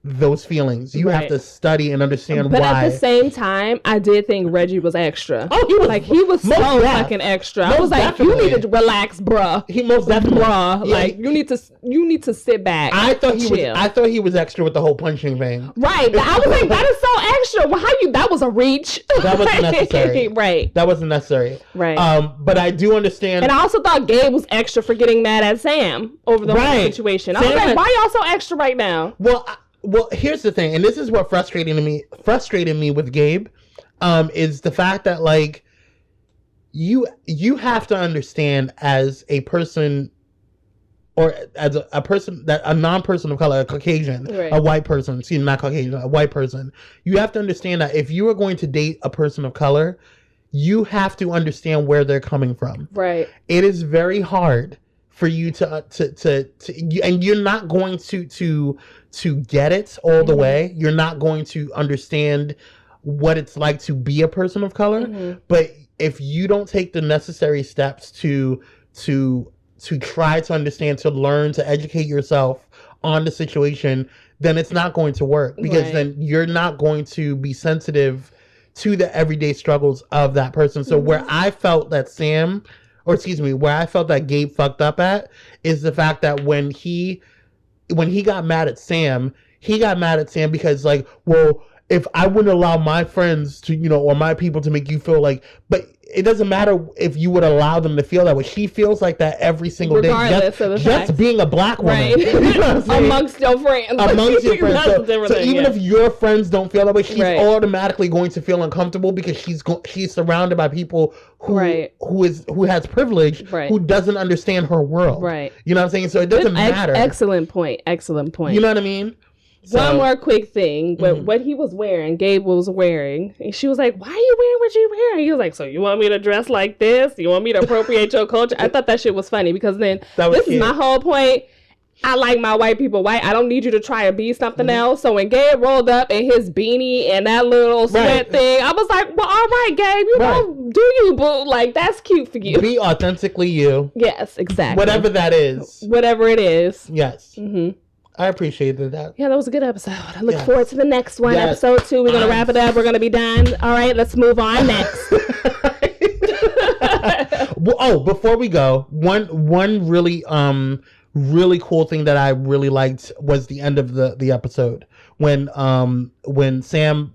those feelings. You have to study and understand why. But at the same time, I did think Reggie was extra. Oh, he was so fucking extra. I was like, you need to relax, bruh. He most definitely, bruh. Yeah. Like you need to sit back. I thought he was extra with the whole punching thing. Right. I was like, that is so extra. Well, that was a reach. That wasn't necessary. Right. That wasn't necessary. Right. But I do understand. And I also thought Gabe was extra for getting mad at Sam over the whole situation. I was like, why y'all so extra right now? Well, here's the thing, and this is what frustrated me with Gabe, is the fact that like you have to understand as a person, or as a person that a non-person of color, a Caucasian, a white person, not Caucasian, a white person, you have to understand that if you are going to date a person of color, you have to understand where they're coming from. Right. It is very hard for you to and you're not going to get it all the way. You're not going to understand what it's like to be a person of color. But if you don't take the necessary steps to try to understand, to learn, to educate yourself on the situation, then it's not going to work, because then you're not going to be sensitive to the everyday struggles of that person. So where I felt that where I felt that Gabe fucked up at is the fact that when he got mad at Sam, because like, well, if I wouldn't allow my friends to, or my people to make you feel like, but it doesn't matter if you would allow them to feel that way. She feels like that every single day. Just being a black woman. Right. You know amongst your friends. So even if your friends don't feel that way, she's automatically going to feel uncomfortable, because she's surrounded by people who has privilege, who doesn't understand her world. Right. You know what I'm saying? So it doesn't matter. Excellent point. You know what I mean? So, one more quick thing, but what he was wearing, Gabe was wearing, and she was like, why are you wearing what you wearing? He was like, so you want me to dress like this? You want me to appropriate your culture? I thought that shit was funny, because then this is my whole point. I like my white people white. I don't need you to try to be something else. So when Gabe rolled up in his beanie and that little sweat thing, I was like, well, all right, Gabe, you know, do you, boo? Like, that's cute for you. Be authentically you. Yes, exactly. Whatever that is. Whatever it is. Yes. I appreciated that. Yeah, that was a good episode. I look forward to the next one. Episode 2. We're going to wrap it up. We're going to be done. All right, let's move on next. Before we go, one really cool thing that I really liked was the end of the episode when Sam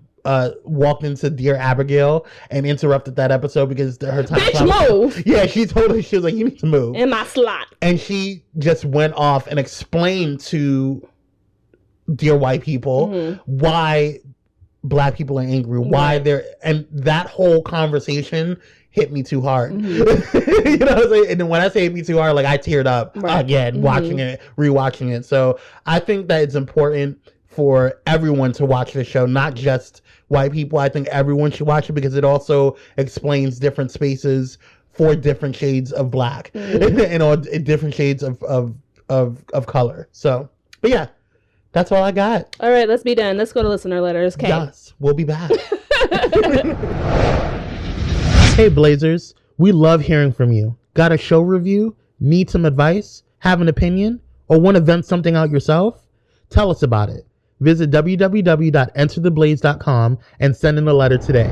walked into Dear Abigail and interrupted that episode because her time. Bitch, move! Yeah, she was like, you need to move. In my slot. And she just went off and explained to Dear White people why black people are angry, why they're, and that whole conversation hit me too hard. You know what I'm saying? And then when I say hit me too hard, like I teared up again, rewatching it. So I think that it's important for everyone to watch the show, not just white people. I think everyone should watch it because it also explains different spaces for different shades of black and all different shades of color. So, but yeah, that's all I got. All right, let's be done. Let's go to listener letters. Okay. Yes, we'll be back. Hey Blazers, we love hearing from you. Got a show review? Need some advice? Have an opinion? Or want to vent something out yourself? Tell us about it. Visit www.entertheblaze.com and send in a letter today.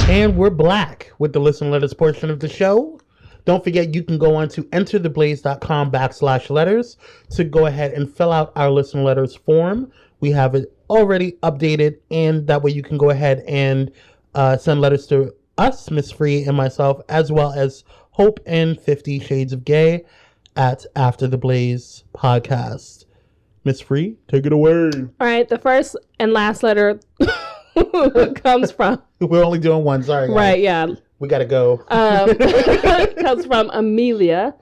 And we're back with the listen letters portion of the show. Don't forget, you can go on to entertheblaze.com/letters to go ahead and fill out our listen letters form. We have it already updated, and that way you can go ahead and send letters to us, Miss Free and myself, as well as Hope and 50 Shades of Gay at After the Blaze Podcast. Miss Free, take it away. All right, the first and last letter comes from... We're only doing one, sorry guys. Right, yeah. We gotta go. Comes from Amelia,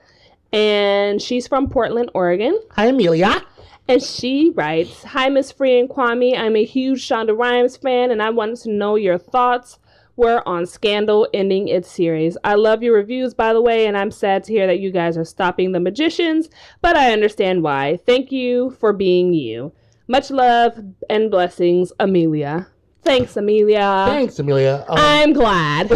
and she's from Portland, Oregon. Hi, Amelia. And she writes, hi, Miss Free and Kwame. I'm a huge Shonda Rhimes fan, and I wanted to know your thoughts were on Scandal ending its series. I love your reviews, by the way, and I'm sad to hear that you guys are stopping the magicians, but I understand why. Thank you for being you. Much love and blessings, Amelia. Thanks, Amelia. Thanks, Amelia. I'm glad.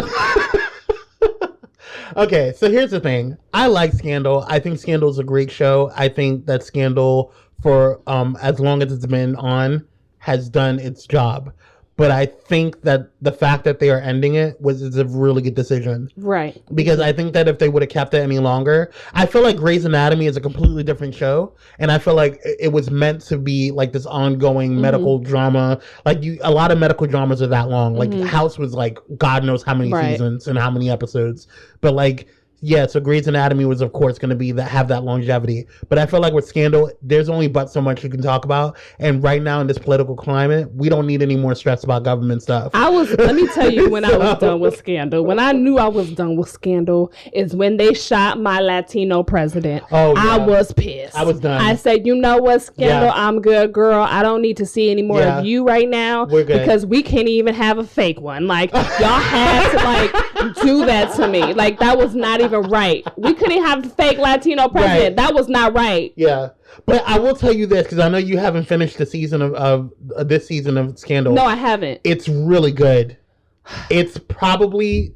Okay, so here's the thing. I like Scandal. I think Scandal is a great show. I think that Scandal, for as long as it's been on, has done its job. But I think that the fact that they are ending it is a really good decision. Right. Because I think that if they would have kept it any longer, I feel like Grey's Anatomy is a completely different show. And I feel like it was meant to be like this ongoing medical drama. Like a lot of medical dramas are that long. Like House was like God knows how many seasons and how many episodes. But like, yeah, so Grey's Anatomy was, of course, going to be have that longevity. But I feel like with Scandal, there's only but so much you can talk about. And right now in this political climate, we don't need any more stress about government stuff. Let me tell you when I was done with Scandal. When I knew I was done with Scandal is when they shot my Latino president. Oh, yeah. I was pissed. I was done. I said, you know what, Scandal, I'm good, girl. I don't need to see any more of you right now. We're good. Because we can't even have a fake one. Like, y'all had to, like, do that to me. Like, that was not even right. We couldn't have a fake Latino president. That was not right. Yeah. But I will tell you this, because I know you haven't finished the season of this season of Scandal. No, I haven't. It's really good. It's probably,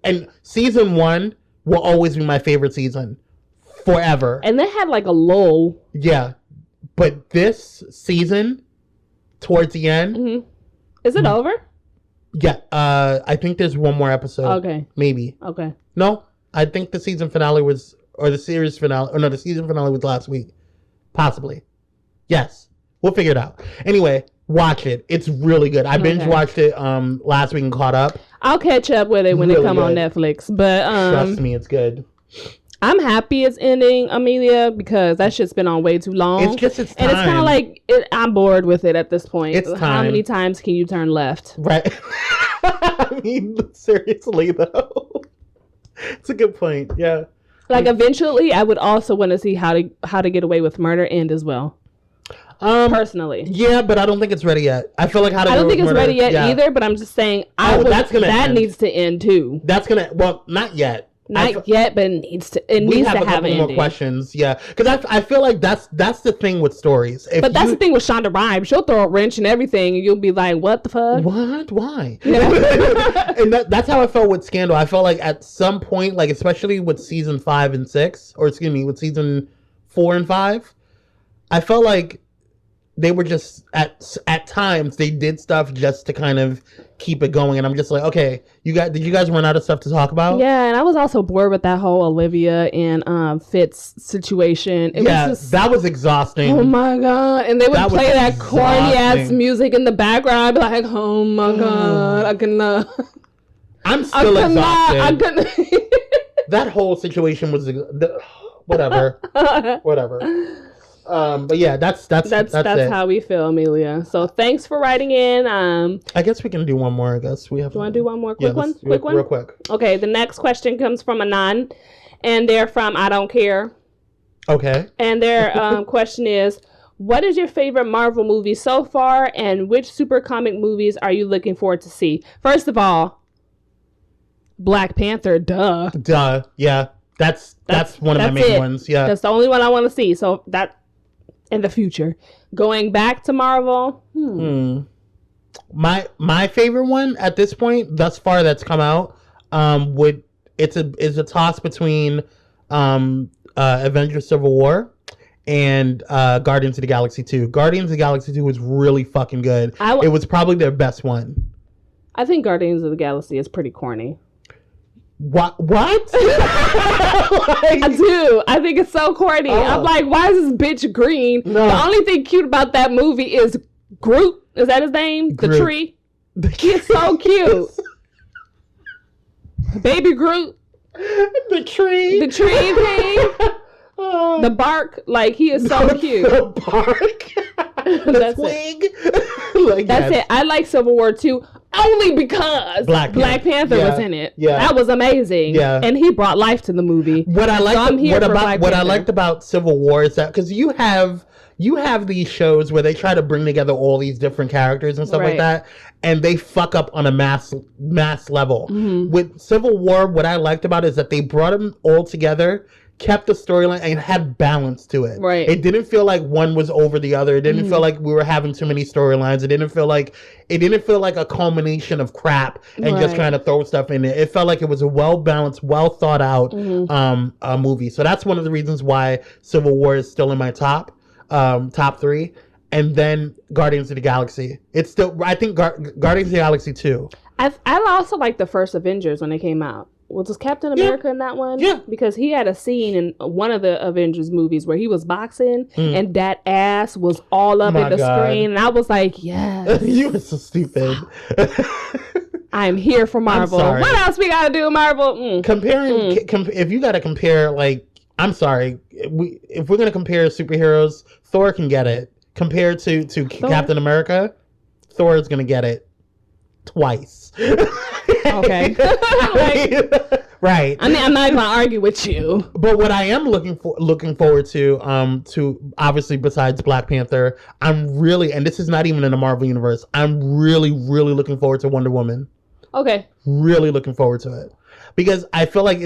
and season 1 will always be my favorite season. Forever. And they had like a lull. Yeah. But this season, towards the end. Is it over? Yeah. I think there's one more episode. Okay. Maybe. Okay. No, I think the season finale was, or the series finale, or no, the season finale was last week. Possibly. Yes. We'll figure it out. Anyway, watch it. It's really good. I binge watched it last week and caught up. I'll catch up with it when it come on Netflix. But trust me, it's good. I'm happy it's ending, Amelia, because that shit's been on way too long. It's just time. And it's kind of like, I'm bored with it at this point. It's time. How many times can you turn left? Right. I mean, seriously, though. It's a good point. Yeah. Like, eventually, I would also want to see how to get away with murder end as well. Personally. Yeah, but I don't think it's ready yet. I feel like I don't think it's ready yet either, but I'm just saying that needs to end too. That's gonna, well, not yet. Not yet, but it needs to have an ending. We have a couple more questions, yeah. Because I feel like that's the thing with stories. But that's the thing with Shonda Rhimes. She'll throw a wrench and everything, and you'll be like, what the fuck? What? Why? Yeah. And that's how I felt with Scandal. I felt like at some point, like especially with season 5 and 6, or excuse me, with season 4 and 5, I felt like they were just at times they did stuff just to kind of keep it going, and I'm just like, okay, did you guys run out of stuff to talk about? Yeah, and I was also bored with that whole Olivia and Fitz situation. That was exhausting. Oh my god! And they would play that corny ass music in the background. I'd be like, oh my god, I cannot. I'm still exhausted. I couldn't. That whole situation was whatever. But yeah, that's it. How we feel, Amelia. So thanks for writing in. I guess we can do one more. I guess we have. Do you want to do one more quick one? Real quick. Okay, the next question comes from Anon, and they're from I Don't Care. Okay. And their question is, what is your favorite Marvel movie so far, and which super comic movies are you looking forward to see? First of all, Black Panther. Duh. Yeah. That's one of my main ones. Yeah. That's the only one I want to see. So that. In the future, going back to Marvel. My favorite one at this point, thus far, that's come out, is a toss between Avengers: Civil War and Guardians of the Galaxy 2. Guardians of the Galaxy 2 was really fucking good. It was probably their best one. I think Guardians of the Galaxy is pretty corny. What? I do. I think it's so corny. I'm like, why is this bitch green? No. The only thing cute about that movie is Groot. Is that his name? Groot. The tree. He's so cute. Baby Groot. The tree. The tree thing. The bark. Like, he is so cute. The bark. That's twig. That's it. I like Civil War too. Only because Black Panther was in it. Yeah. That was amazing. Yeah. And he brought life to the movie. What I liked about Civil War is that because you have you have these shows where they try to bring together all these different characters and stuff like that, and they fuck up on a mass level. With Civil War, what I liked about it is that they brought them all together, kept the storyline, and had balance to it. Right. It didn't feel like one was over the other. It didn't feel like we were having too many storylines. It didn't feel like a culmination of crap and just trying to throw stuff in it. It felt like it was a well-balanced, well-thought-out movie. So that's one of the reasons why Civil War is still in my top 3. And then Guardians of the Galaxy. It's still, I think, Guardians of the Galaxy 2. I also like the first Avengers when they came out. Was Captain America in that one? Yeah. Because he had a scene in one of the Avengers movies where he was boxing and that ass was all up in the screen. And I was like, yes. You were so stupid. I'm here for Marvel. What else we got to do, Marvel? Comparing, if you got to compare, like, I'm sorry. If we're going to compare superheroes, Thor can get it. Compared to Captain America, Thor is going to get it twice. Okay. Right. I mean, I'm not even gonna argue with you. But what I am looking forward to obviously besides Black Panther, I'm really, and this is not even in the Marvel universe, I'm really, really looking forward to Wonder Woman. Okay. Really looking forward to it. Because I feel like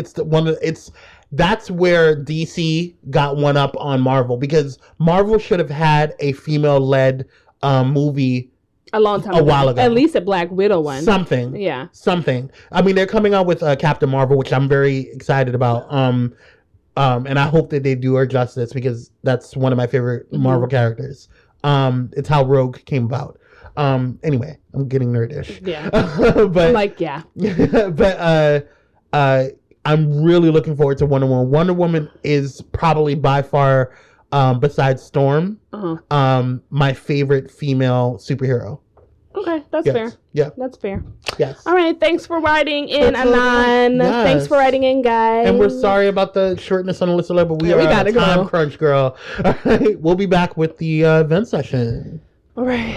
that's where DC got one up on Marvel, because Marvel should have had a female-led movie a long time a while ago. At least a Black Widow one. Something. Yeah. Something. I mean, they're coming out with Captain Marvel, which I'm very excited about. And I hope that they do her justice, because that's one of my favorite Marvel characters. It's how Rogue came about. Anyway, I'm getting nerdish. Yeah. But I'm like, yeah. But I'm really looking forward to Wonder Woman. Wonder Woman is probably by far, besides Storm, my favorite female superhero. Okay, that's fair. Yeah. That's fair. Yes. All right, thanks for writing in, Anan. Yes. Thanks for writing in, guys. And we're sorry about the shortness on the list, but we gotta go. Time crunch, girl. All right, we'll be back with the event session. All right.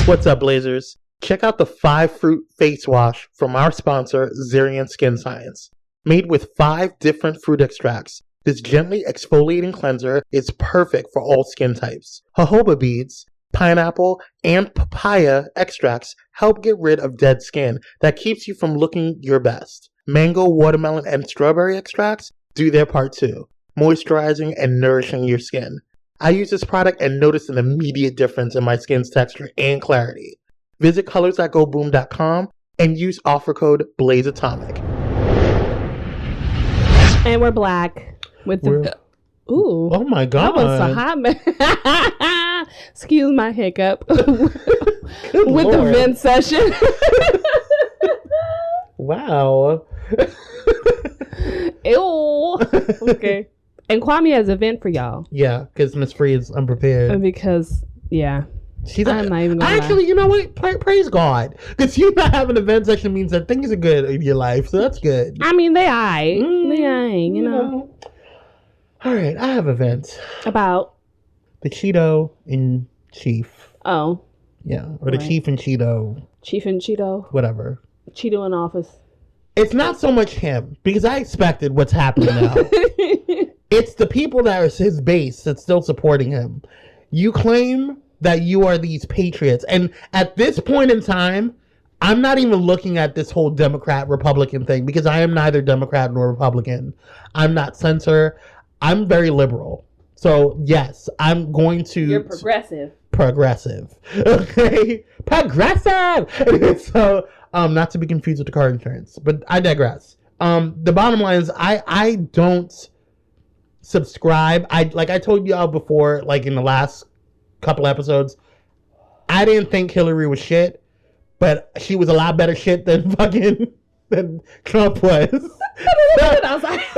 What's up, Blazers? Check out the 5-fruit face wash from our sponsor, Zerian Skin Science. Made with 5 different fruit extracts, this gently exfoliating cleanser is perfect for all skin types. Jojoba beads, pineapple, and papaya extracts help get rid of dead skin that keeps you from looking your best. Mango, watermelon, and strawberry extracts do their part too, moisturizing and nourishing your skin. I use this product and notice an immediate difference in my skin's texture and clarity. Visit colorsthatgoboom.com and use offer code BLAZEATOMIC. And we're black. Ooh. Oh my God. That was so hot. Excuse my hiccup. With Lord. the vent session. Wow. Ew. Okay. And Kwame has a vent for y'all. Yeah, because Miss Free is unprepared. Because, yeah. I'm not even gonna actually, you know what? Praise God. Because you not having an event session means that things are good in your life, so that's good. I mean, they ain't, you know. All right, I have events. About? The Cheeto in Chief. Oh. Yeah, or the Chief and Cheeto. Chief and Cheeto? Whatever. Cheeto in office. It's not so much him, because I expected what's happening now. It's the people that are his base that's still supporting him. You claim that you are these patriots. And at this point in time, I'm not even looking at this whole Democrat-Republican thing, because I am neither Democrat nor Republican. I'm not censor. I'm very liberal. So, yes, I'm going to... You're progressive. Progressive. Okay? Progressive! So, not to be confused with the car insurance, but I digress. The bottom line is I don't subscribe. Like I told y'all before, like in the last couple episodes, I didn't think Hillary was shit, but she was a lot better shit than than Trump was. I was like,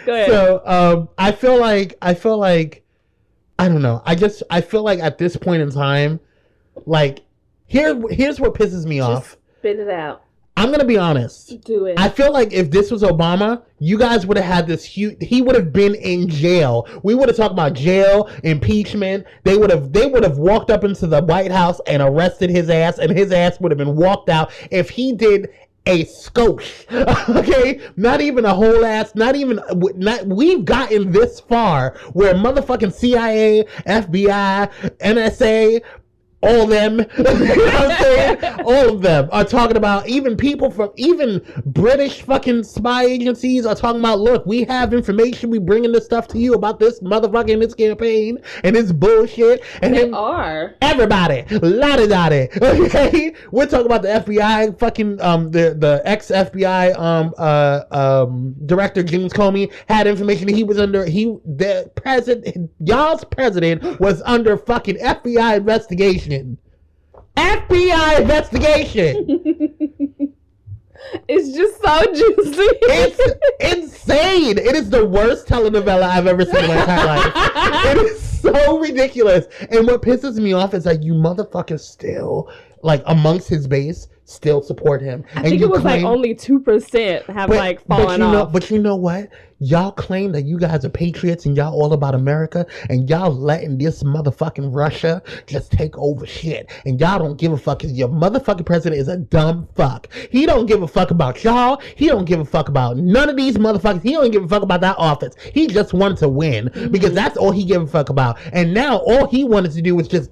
go ahead. So I feel like I don't know. I feel like at this point in time, like here's what pisses me off. Spit it out. I'm gonna be honest. Do it. I feel like if this was Obama, you guys would have had this huge. He would have been in jail. We would have talked about jail, impeachment. They would have walked up into the White House and arrested his ass, and his ass would have been walked out. If he did a skosh. Okay? Not even a whole ass, we've gotten this far where motherfucking CIA, FBI, NSA, all them, you know what I'm saying? All of them are talking about, even people from, even British fucking spy agencies are talking about, look, we have information, we bringing this stuff to you about this motherfucking, this campaign, and this bullshit. And they then are. everybody, la-da-da-da, okay? We're talking about the FBI, fucking, the ex-FBI, director, James Comey, had information that he was under, y'all's president was under fucking FBI investigation. FBI investigation. It's just so juicy. It's insane. It is the worst telenovela I've ever seen in my entire life. It is so ridiculous. And what pisses me off is that you motherfuckers still, like, amongst his base, still support him. I think it was like only 2% have fallen off. But you know what? Y'all claim that you guys are patriots and y'all all about America, and y'all letting this motherfucking Russia just take over shit. And y'all don't give a fuck, because your motherfucking president is a dumb fuck. He don't give a fuck about y'all. He don't give a fuck about none of these motherfuckers. He don't give a fuck about that office. He just wanted to win, because that's all he gave a fuck about. And now all he wanted to do was just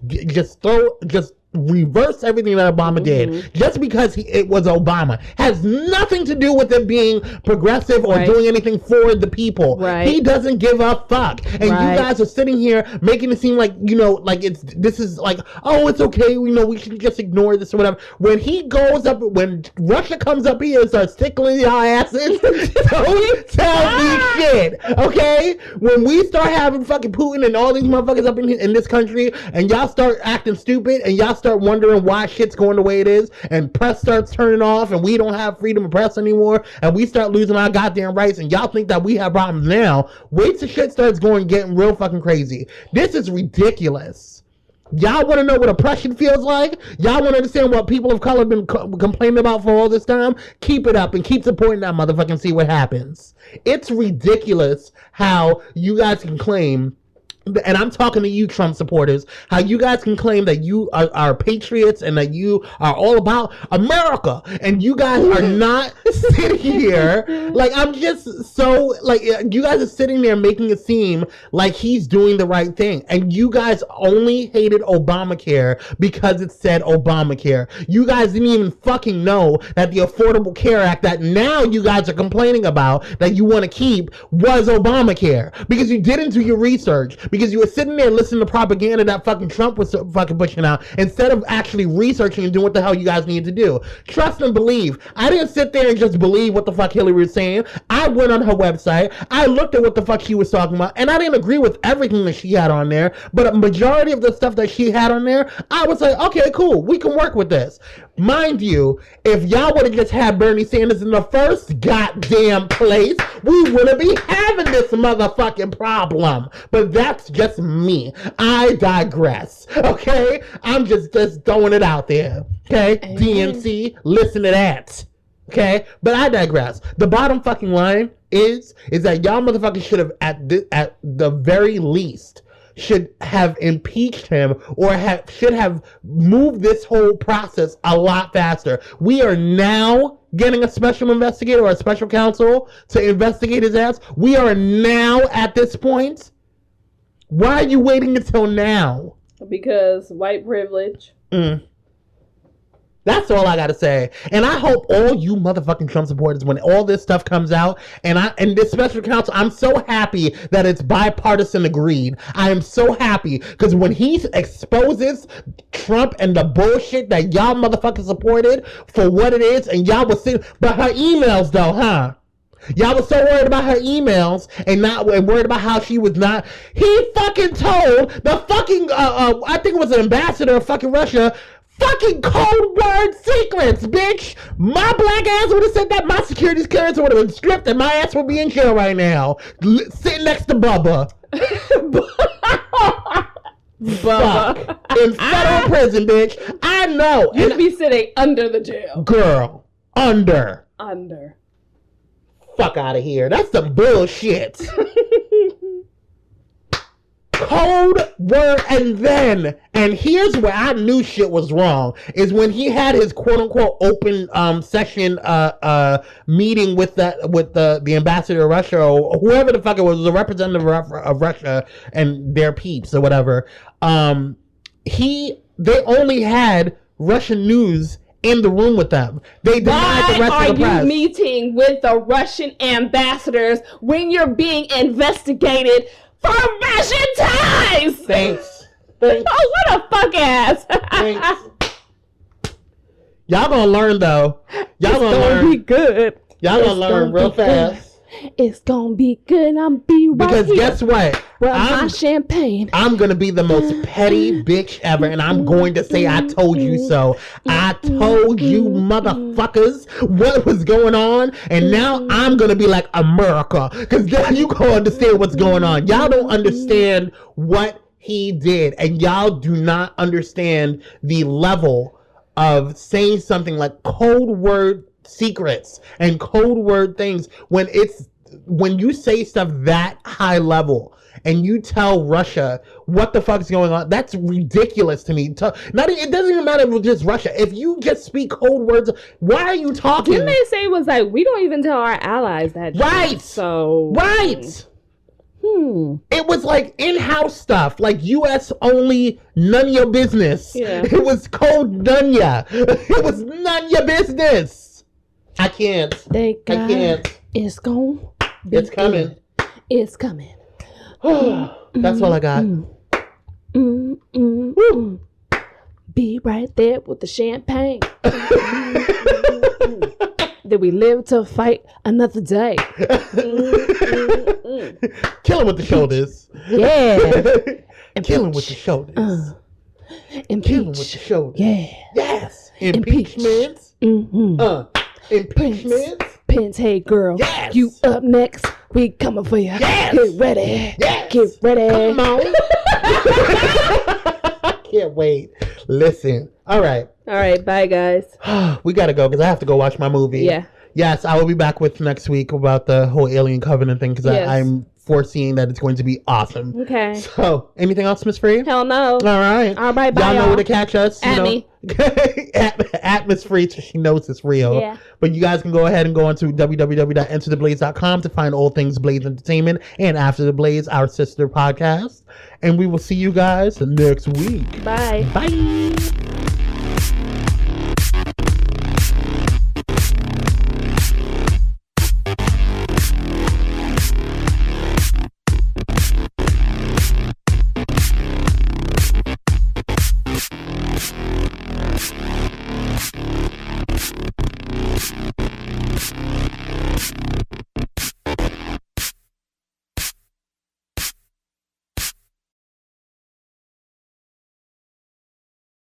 reverse everything that Obama did, just because it was Obama. Has nothing to do with it being progressive or doing anything for the people. He doesn't give a fuck. And you guys are sitting here making it seem like, you know, like this is like, oh, it's okay, you know, we should just ignore this or whatever. When he goes up, when Russia comes up here and starts tickling y'all asses, don't tell me shit, okay? When we start having fucking Putin and all these motherfuckers up in this country, and y'all start acting stupid, and y'all start wondering why shit's going the way it is, and press starts turning off, and we don't have freedom of press anymore, and we start losing our goddamn rights, and y'all think that we have problems now, wait till shit starts getting real fucking crazy. This is ridiculous. Y'all want to know what oppression feels like? Y'all want to understand what people of color have been complaining about for all this time? Keep it up and keep supporting that motherfucker and see what happens. It's ridiculous how you guys can claim, and I'm talking to you, Trump supporters, how you guys can claim that you are patriots and that you are all about America, and you guys are not sitting here, like, I'm just so, like, you guys are sitting there making it seem like he's doing the right thing, and you guys only hated Obamacare because it said Obamacare. You guys didn't even fucking know that the Affordable Care Act that now you guys are complaining about that you want to keep was Obamacare, because you didn't do your research, because you were sitting there listening to propaganda that fucking Trump was fucking pushing out, instead of actually researching and doing what the hell you guys need to do. Trust and believe. I didn't sit there and just believe what the fuck Hillary was saying. I went on her website, I looked at what the fuck she was talking about, and I didn't agree with everything that she had on there, but a majority of the stuff that she had on there, I was like, okay, cool, we can work with this. Mind you, if y'all would have just had Bernie Sanders in the first goddamn place, we wouldn't be having this motherfucking problem. But that's just me. I digress. Okay? I'm just throwing it out there. Okay? DNC, listen to that. Okay? But I digress. The bottom fucking line is that y'all motherfuckers should have, at the very least, should have impeached him, or should have moved this whole process a lot faster. We are now getting a special investigator or a special counsel to investigate his ass. We are now at this point. Why are you waiting until now? Because white privilege. That's all I gotta say. And I hope all you motherfucking Trump supporters, when all this stuff comes out, and this special counsel, I'm so happy that it's bipartisan agreed. I am so happy, because when he exposes Trump and the bullshit that y'all motherfuckers supported for what it is, and y'all was saying, but her emails though, huh? Y'all was so worried about her emails and worried about how she was not. He fucking told the fucking, I think it was an ambassador of fucking Russia, fucking code word secrets, bitch. My black ass would have said that. My security clearance would have been stripped and my ass would be in jail right now. Sitting next to Bubba. Bubba. In federal prison, bitch. I know. You'd be sitting under the jail. Girl. Under. Fuck out of here. That's some bullshit. Code word, and here's where I knew shit was wrong, is when he had his quote unquote open session meeting with the ambassador of Russia, or whoever the fuck it was, the representative of Russia and their peeps or whatever. They only had Russian news in the room with them. They denied the rest of the press. Why are you meeting with the Russian ambassadors when you're being investigated for Russian ties? Thanks. Oh, what a fuck ass. Thanks. Y'all gonna learn though. Y'all It's gonna learn. be good. Y'all gonna learn real fast. It's gonna be good. I'm be right Because here. guess what? Well, my champagne. I'm gonna be the most petty bitch ever, and I'm going to say I told you so. I told you motherfuckers what was going on, and now I'm gonna be like America, because now you gonna understand what's going on. Y'all don't understand what he did, and y'all do not understand the level of saying something like code word secrets and code word things when you say stuff that high level and you tell Russia what the fuck's going on. That's ridiculous to me. It doesn't even matter if it's just Russia. If you just speak code words, why are you talking? Didn't they say it was like, we don't even tell our allies that right shit, so It was like in-house stuff, like U.S. only, none of your business. Yeah. It was code none ya. It was none of your business. I can't. Thank God. I can't. It's gonna be It's coming. good. It's coming. That's all I got. Be right there with the champagne. Did we live to fight another day? Kill him with the shoulders. Yeah. Kill him with the shoulders. Kill him with the Impeach. shoulders. Yeah. Yes. Impeach. Impeachment. Impeachment. Pence, hey girl. Yes. You up next. We coming for you. Yes. Get ready. Yes. Get ready. Come on. Can't wait. Listen. All right. All right. Bye, guys. We got to go because I have to go watch my movie. Yeah. Yes, I will be back with next week about the whole Alien Covenant thing because Yes. I'm foreseeing that it's going to be awesome. Okay. So, anything else, Miss Free? Hell no. All right. All right, bye, Y'all know y'all. where to catch us. At me. at Miss Free, so she knows it's real. Yeah. But you guys can go ahead and go on to www.entertheblaze.com to find all things Blaze Entertainment and After the Blaze, our sister podcast. And we will see you guys next week. Bye. Bye.